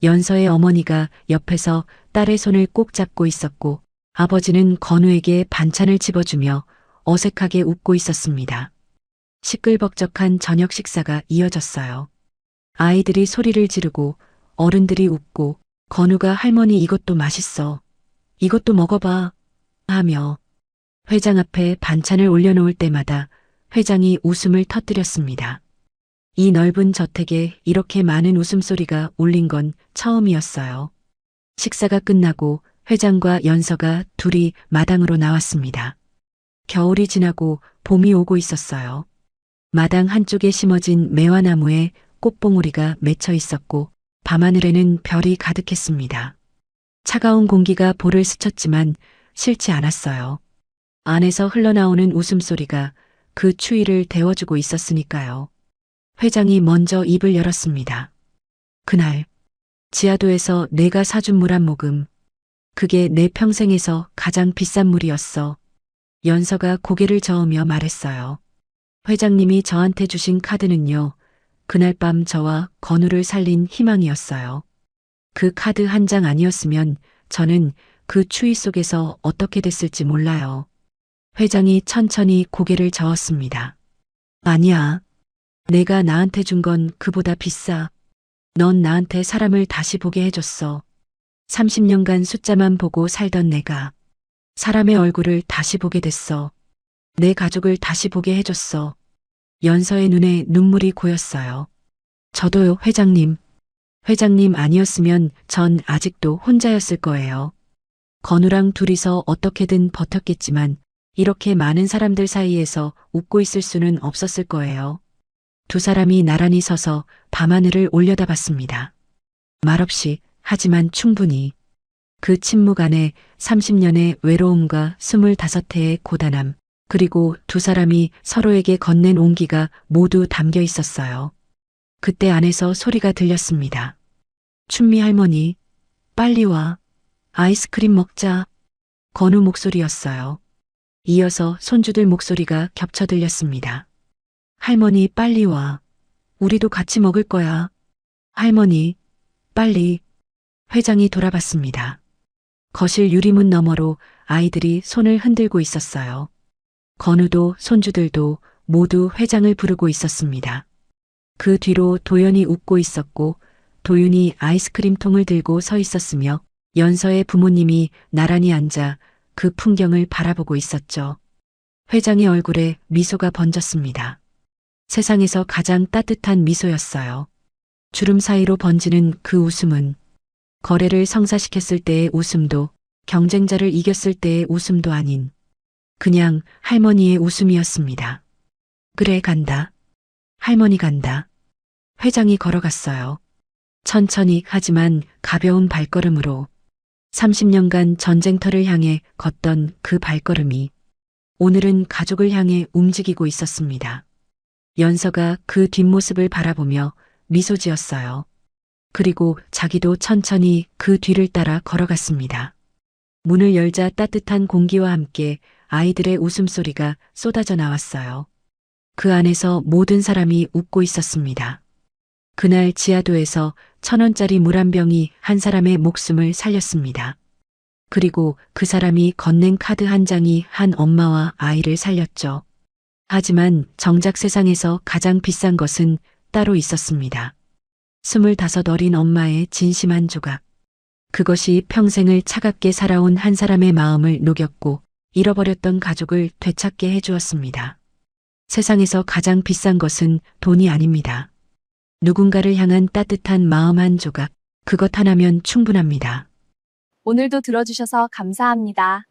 연서의 어머니가 옆에서 딸의 손을 꼭 잡고 있었고 아버지는 건우에게 반찬을 집어주며 어색하게 웃고 있었습니다. 시끌벅적한 저녁 식사가 이어졌어요. 아이들이 소리를 지르고 어른들이 웃고 건우가 할머니 이것도 맛있어. 이것도 먹어봐. 하며 회장 앞에 반찬을 올려놓을 때마다 회장이 웃음을 터뜨렸습니다. 이 넓은 저택에 이렇게 많은 웃음소리가 울린 건 처음이었어요. 식사가 끝나고 회장과 연서가 둘이 마당으로 나왔습니다. 겨울이 지나고 봄이 오고 있었어요. 마당 한쪽에 심어진 매화나무에 꽃봉오리가 맺혀 있었고 밤하늘에는 별이 가득했습니다. 차가운 공기가 볼을 스쳤지만 싫지 않았어요. 안에서 흘러나오는 웃음소리가 그 추위를 데워주고 있었으니까요. 회장이 먼저 입을 열었습니다. 그날 지하도에서 내가 사준 물 한 모금. 그게 내 평생에서 가장 비싼 물이었어. 연서가 고개를 저으며 말했어요. 회장님이 저한테 주신 카드는요. 그날 밤 저와 건우를 살린 희망이었어요. 그 카드 한 장 아니었으면 저는 그 추위 속에서 어떻게 됐을지 몰라요. 회장이 천천히 고개를 저었습니다. 아니야. 내가 나한테 준 건 그보다 비싸. 넌 나한테 사람을 다시 보게 해줬어. 30년간 숫자만 보고 살던 내가 사람의 얼굴을 다시 보게 됐어. 내 가족을 다시 보게 해줬어. 연서의 눈에 눈물이 고였어요. 저도요, 회장님. 회장님 아니었으면 전 아직도 혼자였을 거예요. 건우랑 둘이서 어떻게든 버텼겠지만 이렇게 많은 사람들 사이에서 웃고 있을 수는 없었을 거예요. 두 사람이 나란히 서서 밤하늘을 올려다봤습니다. 말없이, 하지만 충분히. 그 침묵 안에 30년의 외로움과 25해의 고단함, 그리고 두 사람이 서로에게 건넨 온기가 모두 담겨 있었어요. 그때 안에서 소리가 들렸습니다. 춘미 할머니, 빨리 와. 아이스크림 먹자. 건우 목소리였어요. 이어서 손주들 목소리가 겹쳐 들렸습니다. 할머니, 빨리 와. 우리도 같이 먹을 거야. 할머니, 빨리. 회장이 돌아봤습니다. 거실 유리문 너머로 아이들이 손을 흔들고 있었어요. 건우도 손주들도 모두 회장을 부르고 있었습니다. 그 뒤로 도연이 웃고 있었고 도윤이 아이스크림 통을 들고 서 있었으며 연서의 부모님이 나란히 앉아 그 풍경을 바라보고 있었죠. 회장의 얼굴에 미소가 번졌습니다. 세상에서 가장 따뜻한 미소였어요. 주름 사이로 번지는 그 웃음은 거래를 성사시켰을 때의 웃음도 경쟁자를 이겼을 때의 웃음도 아닌 그냥 할머니의 웃음이었습니다. 그래 간다. 할머니 간다. 회장이 걸어갔어요. 천천히 하지만 가벼운 발걸음으로 30년간 전쟁터를 향해 걷던 그 발걸음이 오늘은 가족을 향해 움직이고 있었습니다. 연서가 그 뒷모습을 바라보며 미소 지었어요. 그리고 자기도 천천히 그 뒤를 따라 걸어갔습니다. 문을 열자 따뜻한 공기와 함께 아이들의 웃음소리가 쏟아져 나왔어요. 그 안에서 모든 사람이 웃고 있었습니다. 그날 지하도에서 1,000원짜리 물 한 병이 한 사람의 목숨을 살렸습니다. 그리고 그 사람이 건넨 카드 한 장이 한 엄마와 아이를 살렸죠. 하지만 정작 세상에서 가장 비싼 것은 따로 있었습니다. 25 어린 엄마의 진심한 조각. 그것이 평생을 차갑게 살아온 한 사람의 마음을 녹였고 잃어버렸던 가족을 되찾게 해주었습니다. 세상에서 가장 비싼 것은 돈이 아닙니다. 누군가를 향한 따뜻한 마음 한 조각, 그것 하나면 충분합니다. 오늘도 들어주셔서 감사합니다.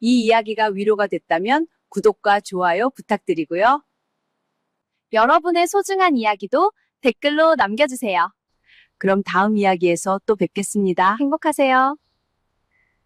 이 이야기가 위로가 됐다면 구독과 좋아요 부탁드리고요. 여러분의 소중한 이야기도 댓글로 남겨주세요. 그럼 다음 이야기에서 또 뵙겠습니다. 행복하세요.